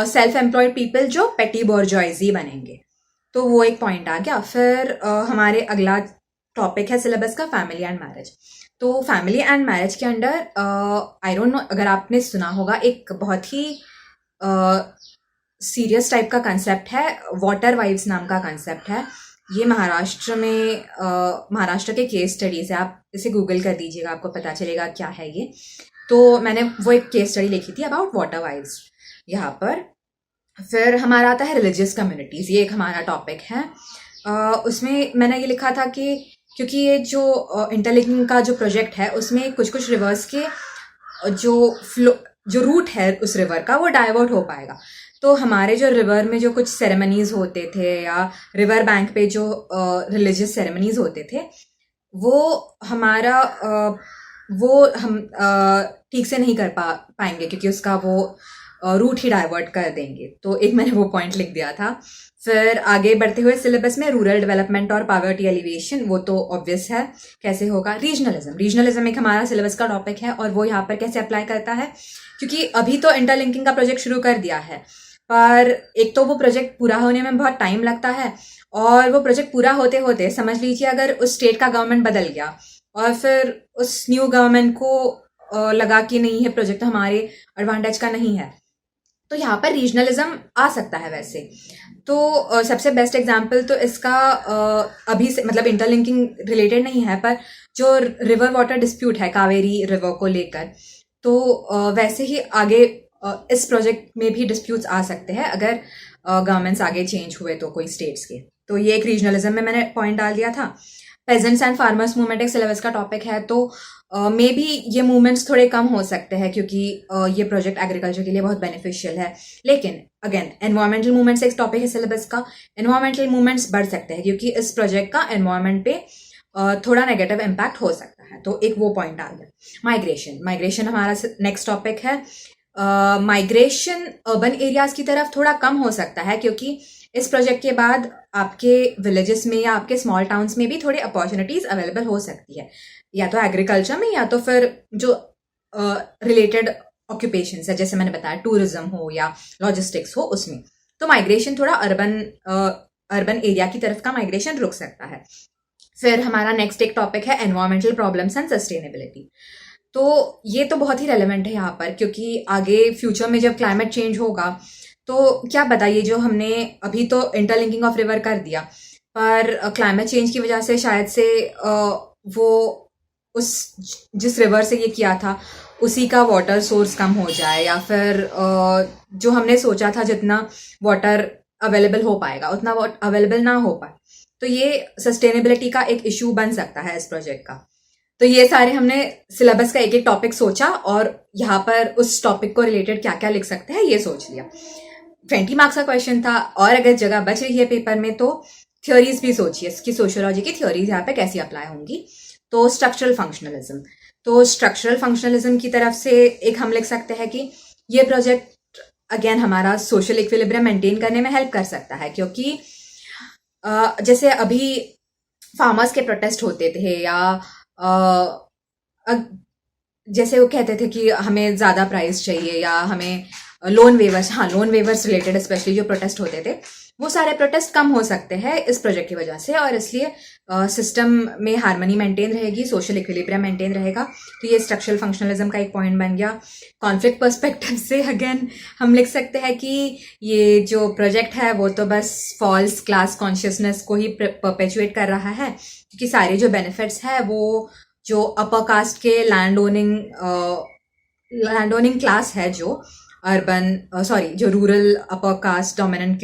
Speaker 1: सेल्फ एम्प्लॉयड पीपल जो पेटी बोर्जॉइजी बनेंगे। तो वो एक पॉइंट आ गया। फिर हमारे अगला टॉपिक है सिलेबस का, फैमिली एंड मैरिज। तो फैमिली एंड मैरिज के अंडर आई डोंट नो अगर आपने सुना होगा, एक बहुत ही सीरियस टाइप का कंसेप्ट है, वाटर वाइव्स नाम का कंसेप्ट है। ये महाराष्ट्र में महाराष्ट्र के केस स्टडी से, आप इसे गूगल कर दीजिएगा, आपको पता चलेगा क्या है ये। तो मैंने वो एक केस स्टडी लिखी थी अबाउट वाटर वाइव्स यहाँ पर। फिर हमारा आता है रिलीजियस कम्युनिटीज़, ये एक हमारा टॉपिक है। उसमें मैंने ये लिखा था कि क्योंकि ये जो इंटरलिंकिंग का जो प्रोजेक्ट है उसमें कुछ कुछ रिवर्स के जो रूट है उस रिवर का वो डाइवर्ट हो पाएगा। तो हमारे जो रिवर में जो कुछ सेरेमनीज होते थे या रिवर बैंक पे जो रिलीजियस सेरेमनीज होते थे वो हमारा वो हम ठीक से नहीं कर पाएंगे क्योंकि उसका वो रूट ही डाइवर्ट कर देंगे। तो एक मैंने वो पॉइंट लिख दिया था। फिर आगे बढ़ते हुए सिलेबस में रूरल डेवलपमेंट और पॉवर्टी एलिवेशन, वो तो ऑब्वियस है कैसे होगा। रीजनलिज्म एक हमारा सिलेबस का टॉपिक है और वो यहाँ पर कैसे अप्लाई करता है, क्योंकि अभी तो इंटरलिंकिंग का प्रोजेक्ट शुरू कर दिया है, पर एक तो वो प्रोजेक्ट पूरा होने में बहुत टाइम लगता है, और वो प्रोजेक्ट पूरा होते होते समझ लीजिए अगर उस स्टेट का गवर्नमेंट बदल गया और फिर उस न्यू गवर्नमेंट को लगा कि नहीं है प्रोजेक्ट हमारे एडवांटेज का नहीं है, तो यहाँ पर रीजनलिज्म आ सकता है वैसे। तो सबसे बेस्ट एग्जाम्पल तो इसका अभी से मतलब इंटरलिंकिंग रिलेटेड नहीं है, पर जो रिवर वाटर डिस्प्यूट है कावेरी रिवर को लेकर, तो वैसे ही आगे इस प्रोजेक्ट में भी डिस्प्यूट्स आ सकते हैं अगर गवर्नमेंट्स आगे चेंज हुए तो कोई स्टेट्स के। तो ये एक रीजनलिज्म में मैंने पॉइंट डाल दिया था। पेजेंट्स एंड फार्मर्स मूवमेंट एक सिलेबस का टॉपिक है, तो मे बी ये मूवमेंट्स थोड़े कम हो सकते हैं क्योंकि ये प्रोजेक्ट एग्रीकल्चर के लिए बहुत बेनिफिशियल है। लेकिन अगेन एनवायरमेंटल मूवमेंट्स एक टॉपिक है सिलेबस का, एनवायरमेंटल मूवमेंट्स बढ़ सकते हैं क्योंकि इस प्रोजेक्ट का एनवायरमेंट पे थोड़ा नेगेटिव इम्पैक्ट हो सकता है। तो एक वो पॉइंट आ गया। माइग्रेशन हमारा नेक्स्ट टॉपिक है। माइग्रेशन अर्बन एरियाज की तरफ थोड़ा कम हो सकता है क्योंकि इस प्रोजेक्ट के बाद आपके विलेजेस में या आपके स्मॉल टाउन्स में भी थोड़ी अपॉर्चुनिटीज अवेलेबल हो सकती है, या तो एग्रीकल्चर में या तो फिर जो रिलेटेड ऑक्यूपेशंस है, जैसे मैंने बताया टूरिज्म हो या लॉजिस्टिक्स हो उसमें। तो माइग्रेशन थोड़ा अर्बन एरिया की तरफ का माइग्रेशन रुक सकता है। फिर हमारा नेक्स्ट एक टॉपिक है एनवायरमेंटल प्रॉब्लम्स एंड सस्टेनेबिलिटी। तो ये तो बहुत ही रेलेवेंट है यहाँ पर क्योंकि आगे फ्यूचर में जब क्लाइमेट चेंज होगा तो क्या बताइए, जो हमने अभी तो इंटरलिंकिंग ऑफ रिवर कर दिया, पर क्लाइमेट चेंज की वजह से शायद से वो उस जिस रिवर से ये किया था उसी का वाटर सोर्स कम हो जाए, या फिर जो हमने सोचा था जितना वाटर अवेलेबल हो पाएगा उतना अवेलेबल ना हो पाए। तो ये सस्टेनेबिलिटी का एक इशू बन सकता है इस प्रोजेक्ट का। तो ये सारे हमने सिलेबस का एक एक टॉपिक सोचा और यहाँ पर उस टॉपिक को रिलेटेड क्या क्या लिख सकते हैं ये सोच लिया। 20 मार्क्स का क्वेश्चन था और अगर जगह बच रही है पेपर में तो थ्योरीज भी सोचिए इसकी, सोशियोलॉजी की थ्योरीज यहाँ पे कैसी अप्लाई होंगी। तो स्ट्रक्चरल फंक्शनलिज्म की तरफ से एक हम लिख सकते हैं कि ये प्रोजेक्ट अगेन हमारा सोशल इक्विलिब्रियम मेंटेन करने में हेल्प कर सकता है, क्योंकि जैसे अभी फार्मर्स के प्रोटेस्ट होते थे या जैसे वो कहते थे कि हमें ज़्यादा प्राइस चाहिए या हमें लोन वेवर्स रिलेटेड स्पेशली जो प्रोटेस्ट होते थे वो सारे प्रोटेस्ट कम हो सकते हैं इस प्रोजेक्ट की वजह से, और इसलिए सिस्टम में हार्मनी मेंटेन रहेगी, सोशल इक्विलिब्रियम मेंटेन रहेगा। तो ये स्ट्रक्चरल फंक्शनलिज्म का एक पॉइंट बन गया। कॉन्फ्लिक्ट पर्सपेक्टिव से अगेन हम लिख सकते हैं कि ये जो प्रोजेक्ट है वो तो बस फॉल्स क्लास कॉन्शियसनेस को ही परपेचुएट कर रहा है, क्योंकि सारे जो बेनिफिट्स है वो जो अपर कास्ट के लैंड ओनिंग क्लास है जो अर्बन जो rural upper caste dominant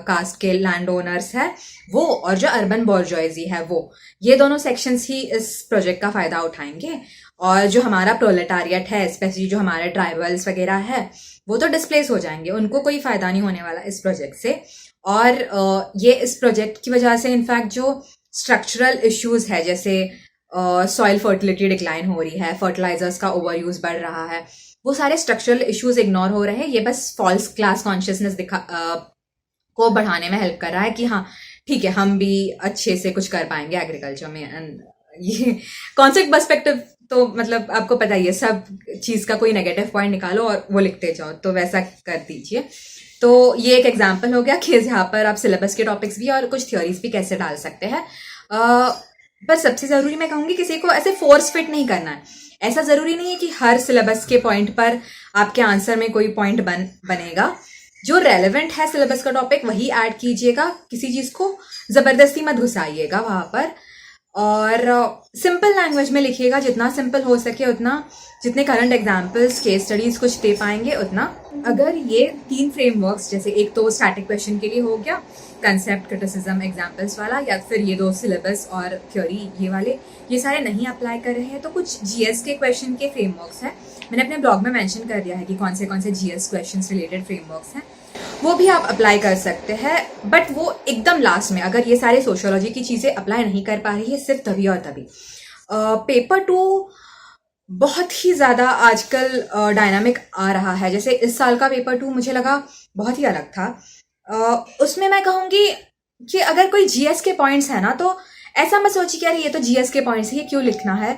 Speaker 1: caste के लैंड ओनर्स है वो, और जो अर्बन बॉर्जोइजी है वो, ये दोनों सेक्शंस ही इस प्रोजेक्ट का फायदा उठाएंगे। और जो हमारा प्रोलेटारिएट है, स्पेशली जो हमारे ट्राइबल्स वगैरह है, वो तो डिस्प्लेस हो जाएंगे, उनको कोई फायदा नहीं होने वाला इस प्रोजेक्ट से। और ये इस प्रोजेक्ट की वजह से इनफैक्ट जो स्ट्रक्चरल इश्यूज है, जैसे सॉइल फर्टिलिटी डिक्लाइन हो रही है, फर्टिलाइजर्स का ओवर यूज बढ़ रहा है, वो सारे स्ट्रक्चरल इश्यूज इग्नोर हो रहे हैं। ये बस फॉल्स क्लास कॉन्शियसनेस को बढ़ाने में हेल्प कर रहा है कि हाँ ठीक है, हम भी अच्छे से कुछ कर पाएंगे एग्रीकल्चर में। एंड ये कॉन्सेप्ट पर्सपेक्टिव तो मतलब आपको पता ही है, सब चीज का कोई नेगेटिव पॉइंट निकालो और वो लिखते जाओ, तो वैसा कर दीजिए। तो ये एक एग्जाम्पल हो गया कि यहाँ पर आप सिलेबस के टॉपिक्स भी और कुछ थ्योरीज भी कैसे डाल सकते हैं। पर सबसे जरूरी मैं कहूंगी, किसी को ऐसे फोर्स फिट नहीं करना है। ऐसा जरूरी नहीं है कि हर सिलेबस के पॉइंट पर आपके आंसर में कोई पॉइंट बनेगा। जो रेलेवेंट है सिलेबस का टॉपिक वही ऐड कीजिएगा, किसी चीज को जबरदस्ती मत घुसाइएगा वहां पर। और सिंपल लैंग्वेज में लिखिएगा, जितना सिंपल हो सके उतना, जितने करंट एग्जाम्पल्स केस स्टडीज कुछ दे पाएंगे उतना। अगर ये 3 फ्रेमवर्क्स, जैसे एक तो स्टैटिक क्वेश्चन के लिए हो गया, कंसेप्ट क्रिटिसिज्म एग्जाम्पल्स वाला, या फिर ये 2 सिलेबस और थ्योरी ये वाले, ये सारे नहीं अप्लाई कर रहे हैं, तो कुछ जीएस के क्वेश्चन के फ्रेमवर्क्स हैं। मैंने अपने ब्लॉग में मेंशन कर दिया है कि कौन से जीएस क्वेश्चन रिलेटेड फ्रेमवर्क्स हैं, वो भी आप अप्लाई कर सकते हैं। बट वो एकदम लास्ट में, अगर ये सारे सोशियोलॉजी की चीजें अप्लाई नहीं कर पा रही है, सिर्फ तभी और तभी। पेपर 2 बहुत ही ज्यादा आजकल डायनामिक आ रहा है। जैसे इस साल का पेपर 2 मुझे लगा बहुत ही अलग था। उसमें मैं कहूंगी कि अगर कोई जीएस के पॉइंट्स है ना, तो ऐसा मत सोचिए कि यार ये तो जीएस के पॉइंट्स है, ये क्यों लिखना है।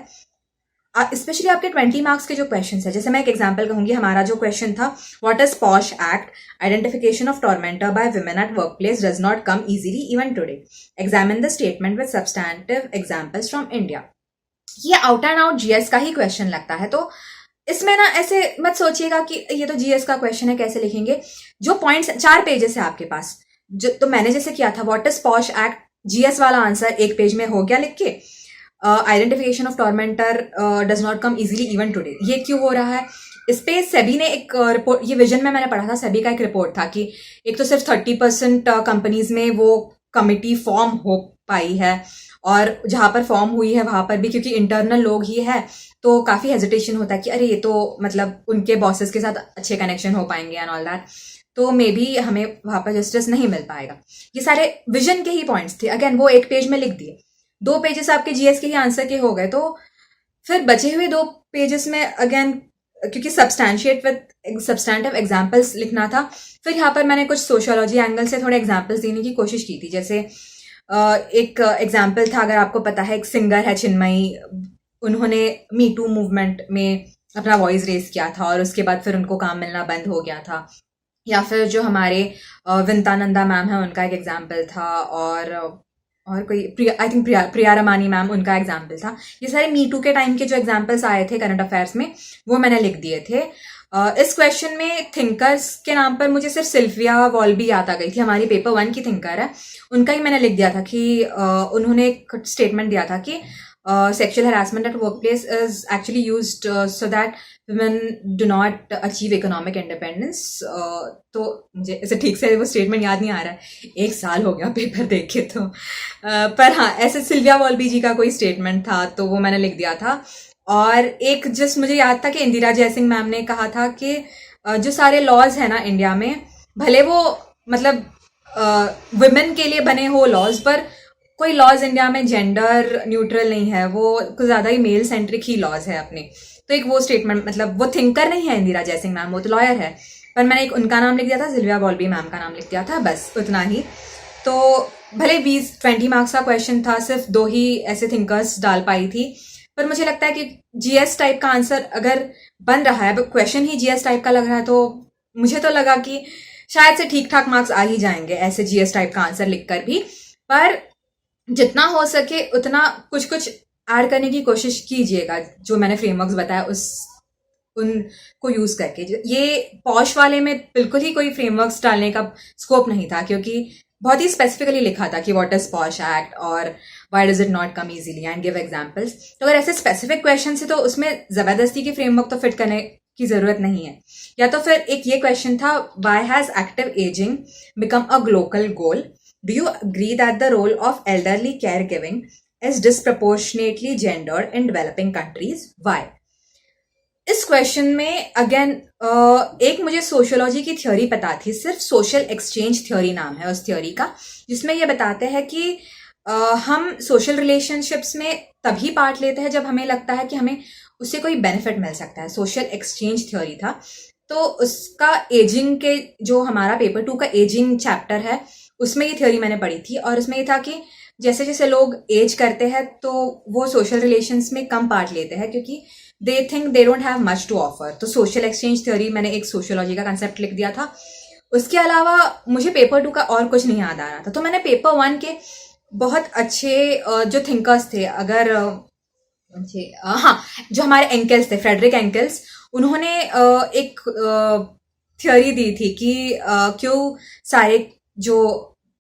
Speaker 1: स्पेशली आपके 20 मार्क्स के जो क्वेश्चन है, जैसे मैं एक एग्जांपल कहूंगी, हमारा जो क्वेश्चन था, what is POSH act, identification of tormentor by women at work place does not come easily even today, examine the statement with substantive examples from India. ये आउट एंड आउट जीएस का ही question लगता है। तो इसमें ना ऐसे मत सोचिएगा कि ये तो जीएस का क्वेश्चन है, कैसे लिखेंगे। जो पॉइंट्स 4 पेजेस है आपके पास, तो मैंने जैसे किया था, what is POSH act, GS वाला आंसर 1 पेज में हो गया लिख के। Identification of tormentor does not come easily even today, ये क्यों हो रहा है। इस पे सेबी ने एक रिपोर्ट, ये विजन में मैंने पढ़ा था, सेबी का एक रिपोर्ट था कि एक तो सिर्फ 30% कंपनीज में वो कमिटी फॉर्म हो पाई है, और जहां पर फॉर्म हुई है वहां पर भी क्योंकि इंटरनल लोग ही है, तो काफी हेजिटेशन होता है कि अरे ये तो मतलब उनके बॉसेस के साथ अच्छे कनेक्शन हो पाएंगे एंड ऑल दैट, तो मे बी हमें वहां पर जस्टिस नहीं मिल पाएगा। ये सारे विजन के ही पॉइंट्स थे। अगेन वो 1 पेज में लिख दिए, 2 पेजेस आपके जीएस के ही आंसर के हो गए। तो फिर बचे हुए 2 पेजेस में अगेन, क्योंकि सब्सटैंटिव एग्जाम्पल्स लिखना था, फिर यहाँ पर मैंने कुछ सोशियोलॉजी एंगल से थोड़े एग्जाम्पल्स देने की कोशिश की थी। जैसे एक एग्जाम्पल था, अगर आपको पता है, एक सिंगर है चिन्मयी, उन्होंने मी टू मूवमेंट में अपना वॉइस रेस किया था और उसके बाद फिर उनको काम मिलना बंद हो गया था। या फिर जो हमारे विंतानंदा मैम है, उनका एक एग्जाम्पल था, और कोई I think Priya Ramani ma'am, उनका एग्जाम्पल था। ये सारे मी टू के टाइम के जो एग्जाम्पल्स आए थे करंट अफेयर्स में, वो मैंने लिख दिए थे। इस क्वेश्चन में थिंकर्स के नाम पर मुझे सिर्फ सिल्विया वॉल्बी याद आ गई थी, हमारी पेपर 1 की थिंकर है, उनका ही मैंने लिख दिया था कि उन्होंने एक स्टेटमेंट दिया था कि sexual harassment at workplace is actually used so that women do not achieve economic independence. तो मुझे ऐसे ठीक से वो स्टेटमेंट याद नहीं आ रहा है, 1 साल हो गया पेपर देखे तो, पर हाँ ऐसे सिल्विया वॉल्बी जी का कोई स्टेटमेंट था, तो वो मैंने लिख दिया था। और एक जिस मुझे याद था कि इंदिरा जयसिंह मैम ने कहा था कि जो सारे लॉज है ना इंडिया में, भले वो मतलब वुमेन के लिए बने हो लॉज, पर कोई लॉज इंडिया में जेंडर न्यूट्रल नहीं है, वो कुछ ज्यादा ही मेल सेंट्रिक ही लॉज है अपने। तो एक वो स्टेटमेंट, मतलब वो थिंकर नहीं है इंदिरा जयसिंह मैम, वो तो लॉयर है, पर मैंने एक उनका नाम लिख दिया था, सिल्विया वॉल्बी मैम का नाम लिख दिया था, बस उतना ही। तो भले 20 मार्क्स का क्वेश्चन था, सिर्फ 2 ही ऐसे थिंकर्स डाल पाई थी, पर मुझे लगता है कि जीएस टाइप का आंसर अगर बन रहा है, क्वेश्चन ही जीएस टाइप का लग रहा है, तो मुझे तो लगा कि शायद से ठीक ठाक मार्क्स आ ही जाएंगे ऐसे जीएस टाइप का आंसर लिखकर भी। पर जितना हो सके उतना कुछ कुछ ऐड करने की कोशिश कीजिएगा, जो मैंने फ्रेमवर्क्स बताया उनको यूज करके। ये पॉश वाले में बिल्कुल ही कोई फ्रेमवर्क्स डालने का स्कोप नहीं था, क्योंकि बहुत ही स्पेसिफिकली लिखा था कि व्हाट इज पॉश एक्ट और why does it not come easily and give examples. तो अगर ऐसे स्पेसिफिक क्वेश्चन है तो उसमें जबरदस्ती की फ्रेमवर्क तो फिट करने की जरूरत नहीं है। या तो फिर एक ये क्वेश्चन था, why has active ageing become a global goal? Do you agree that the role of elderly care giving is disproportionately gendered in developing countries? Why? इस क्वेश्चन में अगेन एक मुझे सोशियोलॉजी की थ्योरी पता थी, सिर्फ सोशल एक्सचेंज थ्योरी नाम है उस थ्योरी का, जिसमें ये बताते हैं कि हम सोशल रिलेशनशिप्स में तभी पार्ट लेते हैं जब हमें लगता है कि हमें उससे कोई बेनिफिट मिल सकता है। सोशल एक्सचेंज थ्योरी था। तो उसका एजिंग के जो हमारा पेपर 2 का एजिंग चैप्टर है उसमें ये थ्योरी मैंने पढ़ी थी, और उसमें ये था कि जैसे जैसे लोग एज करते हैं तो वो सोशल रिलेशंस में कम पार्ट लेते हैं क्योंकि they think they don't have much to offer. तो सोशल एक्सचेंज थ्योरी मैंने एक सोशियोलॉजी का कंसेप्ट लिख दिया था। उसके अलावा मुझे पेपर 2 का और कुछ नहीं याद आ रहा था, तो मैंने पेपर 1 के बहुत अच्छे जो थिंकर्स थे, अगर हाँ, जो हमारे एंकल्स थे, फ्रेडरिक एंकल्स, उन्होंने एक थ्योरी दी थी कि क्यों सारे जो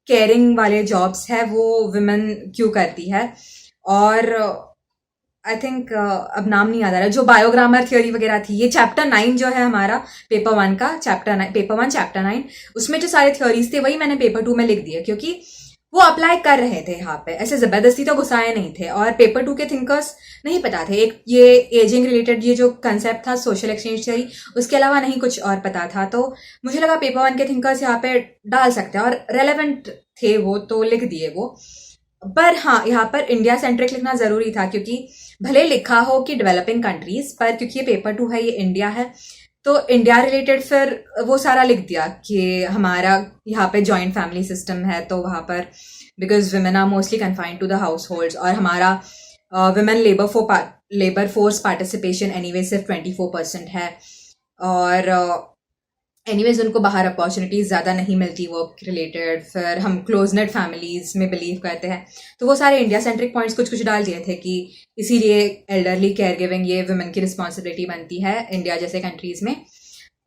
Speaker 1: केयरिंग वाले जॉब्स है वो विमेन क्यों करती है। और आई थिंक अब नाम नहीं याद आ रहा, जो बायोग्रामर थ्योरी वगैरह थी। ये चैप्टर 9 जो है हमारा पेपर 1 का, पेपर 1 चैप्टर 9, उसमें जो सारे थ्योरीज थे वही मैंने पेपर 2 में लिख दिया, क्योंकि वो अप्लाई कर रहे थे यहाँ पे, ऐसे जबरदस्ती तो घुसाए नहीं थे। और पेपर 2 के थिंकर्स नहीं पता थे, एक ये एजिंग रिलेटेड ये जो कंसेप्ट था सोशल एक्सचेंज थ्योरी, उसके अलावा नहीं कुछ और पता था। तो मुझे लगा पेपर 1 के थिंकर्स यहाँ पे डाल सकते हैं, और रेलेवेंट थे वो, तो लिख दिए वो। पर हाँ, यहाँ पर इंडिया सेंट्रिक लिखना जरूरी था, क्योंकि भले लिखा हो कि डेवलपिंग कंट्रीज, पर क्योंकि ये पेपर 2 है, ये इंडिया है, तो इंडिया रिलेटेड फिर वो सारा लिख दिया कि हमारा यहाँ पे जॉइंट फैमिली सिस्टम है, तो वहाँ पर because women are mostly confined to the households, और हमारा women labour force participation anyway सिर्फ 24% है, और एनीवेज उनको बाहर अपॉर्चुनिटीज ज़्यादा नहीं मिलती वर्क रिलेटेड। फिर हम क्लोज नेट फैमिलीज में बिलीव करते हैं, तो वो सारे इंडिया सेंट्रिक पॉइंट्स कुछ कुछ डाल दिए थे कि इसीलिए एल्डरली केयर गिविंग ये वुमेन की रिस्पॉन्सिबिलिटी बनती है इंडिया जैसे कंट्रीज में।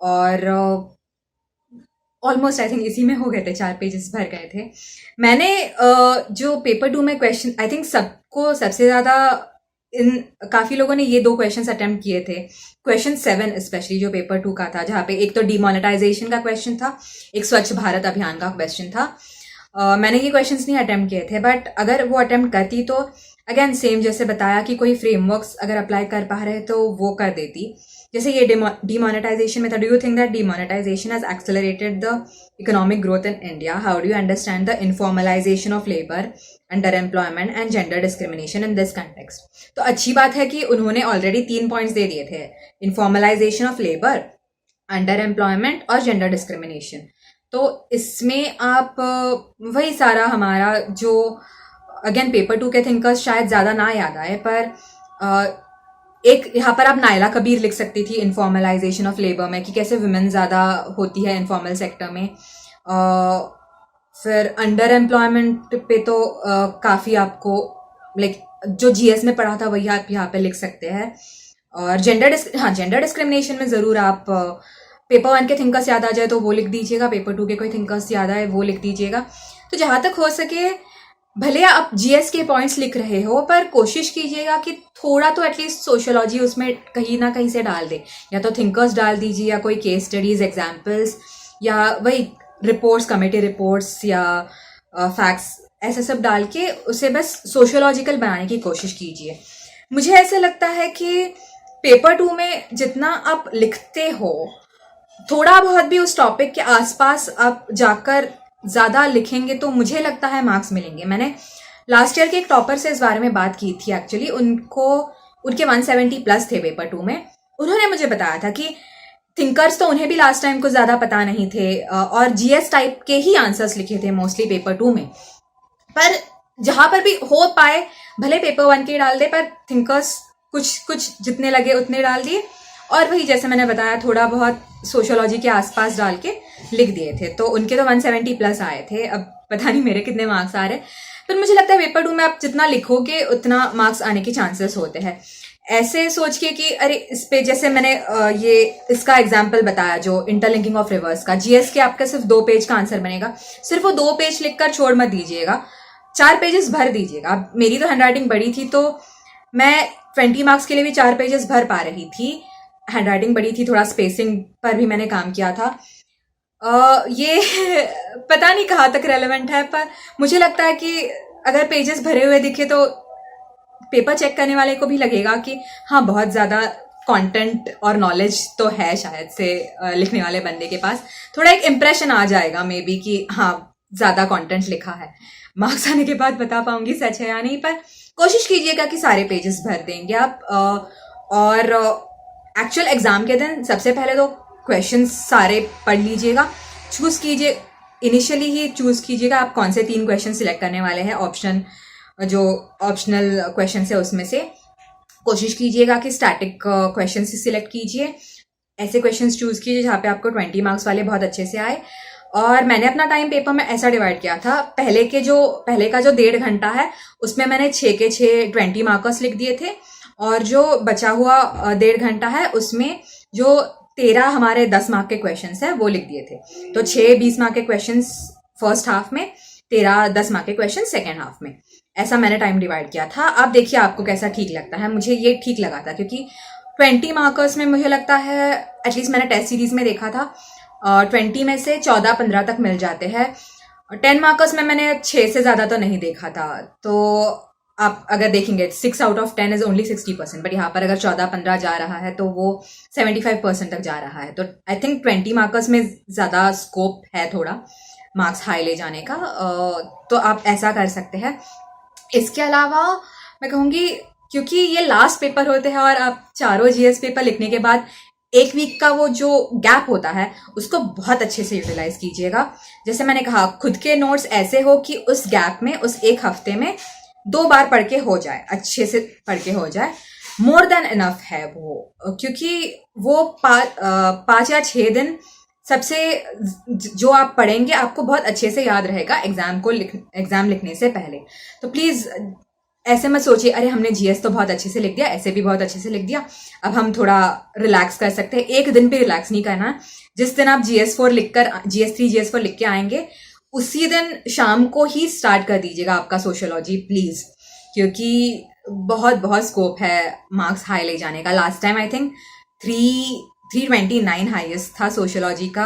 Speaker 1: और ऑलमोस्ट आई थिंक इसी में हो गए थे, 4 पेजेस भर गए थे। मैंने जो पेपर 2 में क्वेश्चन, आई थिंक सबको सबसे ज़्यादा काफी लोगों ने ये 2 क्वेश्चंस अटेम्प्ट किए थे। क्वेश्चन 7 स्पेशली जो पेपर 2 का था, जहाँ पे एक तो डिमोनेटाइजेशन का क्वेश्चन था, एक स्वच्छ भारत अभियान का क्वेश्चन था। मैंने ये क्वेश्चंस नहीं अटेम्प्ट किए थे, बट अगर वो अटेम्प्ट करती तो अगेन सेम जैसे बताया कि कोई फ्रेमवर्क्स अगर अप्लाई कर पा रहे तो वो कर देती। जैसे ये डिमोनेटाइजेशन में था, do you think that demonetisation has accelerated the economic growth in India? How do you understand the informalisation of labour, under employment and gender discrimination in this context? तो अच्छी बात है कि उन्होंने ऑलरेडी 3 पॉइंट्स दे दिए थे, informalisation of labour, under employment और gender discrimination. तो इसमें आप वही सारा हमारा जो अगेन पेपर 2 के थिंकर्स शायद ज़्यादा ना याद आए, पर एक यहाँ पर आप नायला कबीर लिख सकती थी इनफॉर्मलाइजेशन ऑफ लेबर में, कि कैसे वुमेन ज़्यादा होती है इनफॉर्मल सेक्टर में। फिर अंडर एम्प्लॉयमेंट पे तो काफ़ी आपको लाइक जो जीएस में पढ़ा था वही आप यहाँ पे लिख सकते हैं। और जेंडर डिस्क्रिमिनेशन में ज़रूर आप पेपर 1 के थिंकर्स याद आ जाए तो वो लिख दीजिएगा, पेपर 2 के कोई थिंकर्स याद आए वो लिख दीजिएगा। तो जहाँ तक हो सके भले आप जीएस के पॉइंट्स लिख रहे हो, पर कोशिश कीजिएगा कि थोड़ा तो एटलीस्ट सोशियोलॉजी उसमें कहीं ना कहीं से डाल दे, या तो थिंकर्स डाल दीजिए, या कोई केस स्टडीज एग्जाम्पल्स, या वही रिपोर्ट्स, कमेटी रिपोर्ट्स या फैक्ट्स, ऐसे सब डाल के उसे बस सोशियोलॉजिकल बनाने की कोशिश कीजिए। मुझे ऐसा लगता है कि पेपर 2 में जितना आप लिखते हो, थोड़ा बहुत भी उस टॉपिक के आसपास आप जाकर ज़्यादा लिखेंगे तो मुझे लगता है मार्क्स मिलेंगे। मैंने लास्ट ईयर के एक टॉपर से इस बारे में बात की थी एक्चुअली, उनके 170+ थे पेपर 2 में। उन्होंने मुझे बताया था कि थिंकर्स तो उन्हें भी लास्ट टाइम कुछ ज़्यादा पता नहीं थे, और जीएस टाइप के ही आंसर्स लिखे थे मोस्टली पेपर 2 में। पर जहाँ पर भी हो पाए भले पेपर 1 के डाल दे, पर थिंकर्स कुछ जितने लगे उतने डाल दिए, और वही जैसे मैंने बताया थोड़ा बहुत सोशियोलॉजी के आसपास डाल के लिख दिए थे। तो उनके तो 170+ आए थे, अब पता नहीं मेरे कितने मार्क्स आ रहे, पर मुझे लगता है पेपर 2 में आप जितना लिखोगे उतना मार्क्स आने के चांसेस होते हैं। ऐसे सोच के कि अरे इस पे जैसे मैंने ये इसका एग्जाम्पल बताया जो इंटरलिंकिंग ऑफ रिवर्स का, जीएस के आपका सिर्फ 2 पेज का आंसर बनेगा, सिर्फ वो 2 पेज लिखकर छोड़ मत दीजिएगा, 4 पेजेस भर दीजिएगा। मेरी तो हैंडराइटिंग बड़ी थी तो मैं 20 मार्क्स के लिए भी 4 पेजेस भर पा रही थी, हैंडराइटिंग बड़ी थी, थोड़ा स्पेसिंग पर भी मैंने काम किया था। ये पता नहीं कहाँ तक रेलेवेंट है, पर मुझे लगता है कि अगर पेजेस भरे हुए दिखे तो पेपर चेक करने वाले को भी लगेगा कि हाँ बहुत ज़्यादा कंटेंट और नॉलेज तो है शायद से लिखने वाले बंदे के पास। थोड़ा एक इम्प्रेशन आ जाएगा मे बी कि हाँ ज़्यादा कंटेंट लिखा है। मार्क्स आने के बाद बता पाऊंगी सच है या नहीं, पर कोशिश कीजिएगा कि सारे पेजेस भर देंगे आप। और एक्चुअल एग्जाम के दिन सबसे पहले तो क्वेश्चंस सारे पढ़ लीजिएगा, चूज कीजिए, इनिशियली ही चूज कीजिएगा आप कौन से 3 क्वेश्चन सिलेक्ट करने वाले हैं। जो ऑप्शनल क्वेश्चन है उसमें से कोशिश कीजिएगा कि स्टैटिक क्वेश्चन से सिलेक्ट कीजिए, ऐसे क्वेश्चंस चूज कीजिए जहाँ पे आपको 20 मार्क्स वाले बहुत अच्छे से आए। और मैंने अपना टाइम पेपर में ऐसा डिवाइड किया था, पहले का जो 1.5 घंटा है उसमें मैंने 6 के 6 20 मार्कर्स लिख दिए थे, और जो बचा हुआ 1.5 घंटा है उसमें जो 13 हमारे 10 मार्क के क्वेश्चन है वो लिख दिए थे। तो 6 20 मार्क के क्वेश्चन फर्स्ट हाफ में, 13 10 मार्क के क्वेश्चन सेकेंड हाफ में, ऐसा मैंने टाइम डिवाइड किया था। आप देखिए आपको कैसा ठीक लगता है। मुझे ये ठीक लगा था क्योंकि 20 मार्कर्स में मुझे लगता है, एटलीस्ट मैंने टेस्ट सीरीज में देखा था, 20 में से 14-15 तक मिल जाते हैं। 10 मार्कर्स में मैंने 6 से ज़्यादा तो नहीं देखा था। तो आप अगर देखेंगे 6 out of 10 is only 60%, but यहाँ पर अगर 14-15 जा रहा है तो वो 75% तक जा रहा है। तो आई थिंक 20 मार्कर्स में ज़्यादा स्कोप है थोड़ा मार्क्स हाई ले जाने का। तो आप ऐसा कर सकते हैं। इसके अलावा मैं कहूँगी क्योंकि ये लास्ट पेपर होते हैं और आप चारों जीएस पेपर लिखने के बाद 1 वीक का वो जो गैप होता है उसको बहुत अच्छे से यूटिलाइज कीजिएगा। जैसे मैंने कहा, खुद के नोट्स ऐसे हो कि उस गैप में, उस 1 हफ्ते में 2 बार पढ़ के हो जाए, अच्छे से पढ़ के हो जाए, मोर देन इनफ है वो। क्योंकि वो 5 या 6 दिन सबसे जो आप पढ़ेंगे आपको बहुत अच्छे से याद रहेगा एग्जाम लिखने से पहले। तो प्लीज ऐसे मत सोचिए अरे हमने जीएस तो बहुत अच्छे से लिख दिया, ऐसे भी बहुत अच्छे से लिख दिया, अब हम थोड़ा रिलैक्स कर सकते हैं। एक दिन पे रिलैक्स नहीं करना। जिस दिन आप GS4 लिखकर GS3 GS4 लिख के आएंगे उसी दिन शाम को ही स्टार्ट कर दीजिएगा आपका सोशियोलॉजी प्लीज, क्योंकि बहुत बहुत स्कोप है मार्क्स हाई ले जाने का। Last time I think 329 highest था सोशियोलॉजी का,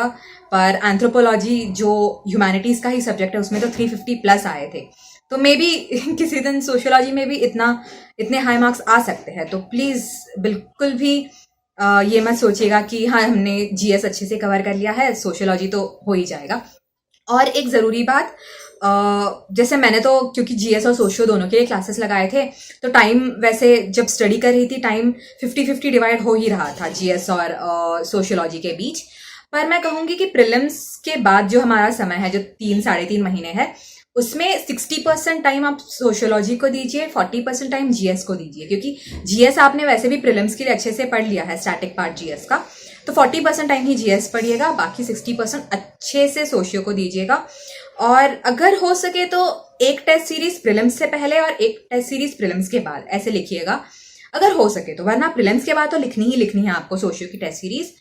Speaker 1: पर एंथ्रोपोलॉजी जो ह्यूमैनिटीज का ही सब्जेक्ट है उसमें तो 350 प्लस आए थे। तो मे बी किसी दिन सोशियोलॉजी में भी इतने हाई मार्क्स आ सकते हैं। तो प्लीज बिल्कुल भी ये मत सोचिएगा कि हाँ हमने जीएस अच्छे से कवर कर लिया है, सोशियोलॉजी तो हो ही जाएगा। और एक ज़रूरी बात, जैसे मैंने तो क्योंकि जीएस और सोशियो दोनों के लिए क्लासेस लगाए थे, तो टाइम वैसे जब स्टडी कर रही थी टाइम 50-50 डिवाइड हो ही रहा था जीएस और सोशियोलॉजी के बीच। पर मैं कहूँगी कि प्रीलिम्स के बाद जो हमारा समय है, जो 3-3.5 महीने है, उसमें 60% टाइम आप सोशियोलॉजी को दीजिए, 40% टाइम जीएस को दीजिए। क्योंकि जीएस आपने वैसे भी प्रीलिम्स के लिए अच्छे से पढ़ लिया है, स्टैटिक पार्ट जीएस का, तो 40% टाइम ही जीएस पढ़िएगा, बाकी 60% अच्छे से सोशियो को दीजिएगा। और अगर हो सके तो एक टेस्ट सीरीज प्रीलिम्स से पहले और एक टेस्ट सीरीज प्रीलिम्स के बाद ऐसे लिखिएगा अगर हो सके तो, वरना प्रीलिम्स के बाद तो लिखनी है आपको सोशियो की टेस्ट सीरीज।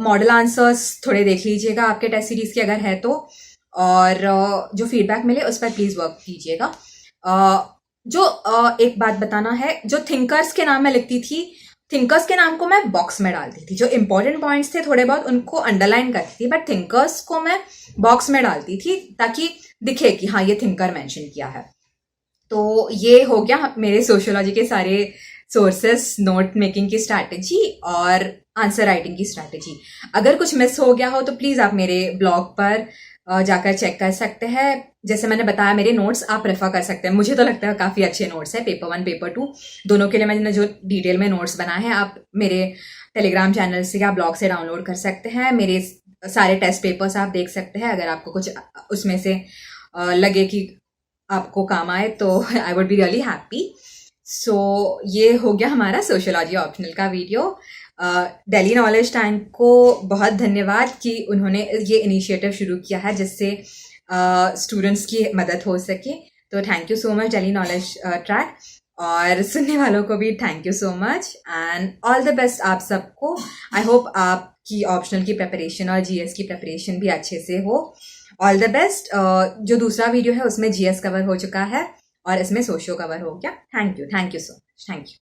Speaker 1: मॉडल आंसर्स थोड़े देख लीजिएगा आपके टेस्ट सीरीज के अगर है तो, और जो फीडबैक मिले उस पर प्लीज वर्क कीजिएगा। एक बात बताना है, जो थिंकर्स के नाम मैं लिखती थी, थिंकर्स के नाम को मैं बॉक्स में डालती थी। जो इंपॉर्टेंट पॉइंट्स थे थोड़े बहुत उनको अंडरलाइन करती थी, बट थिंकर्स को मैं बॉक्स में डालती थी ताकि दिखे कि हाँ ये थिंकर मेंशन किया है। तो ये हो गया मेरे सोशियोलॉजी के सारे सोर्सेस, नोट मेकिंग की स्ट्रैटेजी और आंसर राइटिंग की स्ट्रैटेजी। अगर कुछ मिस हो गया हो तो प्लीज आप मेरे ब्लॉग पर जाकर चेक कर सकते हैं। जैसे मैंने बताया मेरे नोट्स आप रेफर कर सकते हैं, मुझे तो लगता है काफ़ी अच्छे नोट्स हैं। पेपर 1 पेपर 2 दोनों के लिए मैंने जो डिटेल में नोट्स बनाए हैं आप मेरे टेलीग्राम चैनल से या ब्लॉग से डाउनलोड कर सकते हैं। मेरे सारे टेस्ट पेपर्स आप देख सकते हैं। अगर आपको कुछ उसमें से लगे कि आपको काम आए तो I would be really happy. So ये हो गया हमारा सोशियोलॉजी ऑप्शनल का वीडियो। दिल्ली नॉलेज टैंक को बहुत धन्यवाद कि उन्होंने ये इनिशिएटिव शुरू किया है जिससे स्टूडेंट्स की मदद हो सके। तो thank you so much Delhi knowledge track, और सुनने वालों को भी thank you so much and all the best आप सबको। आई होप आपकी ऑप्शनल की प्रिपरेशन और जीएस की प्रिपरेशन भी अच्छे से हो। All the best. जो दूसरा वीडियो है उसमें जीएस कवर हो चुका है और इसमें सोशियो कवर हो गया। Thank you so much. Thank you.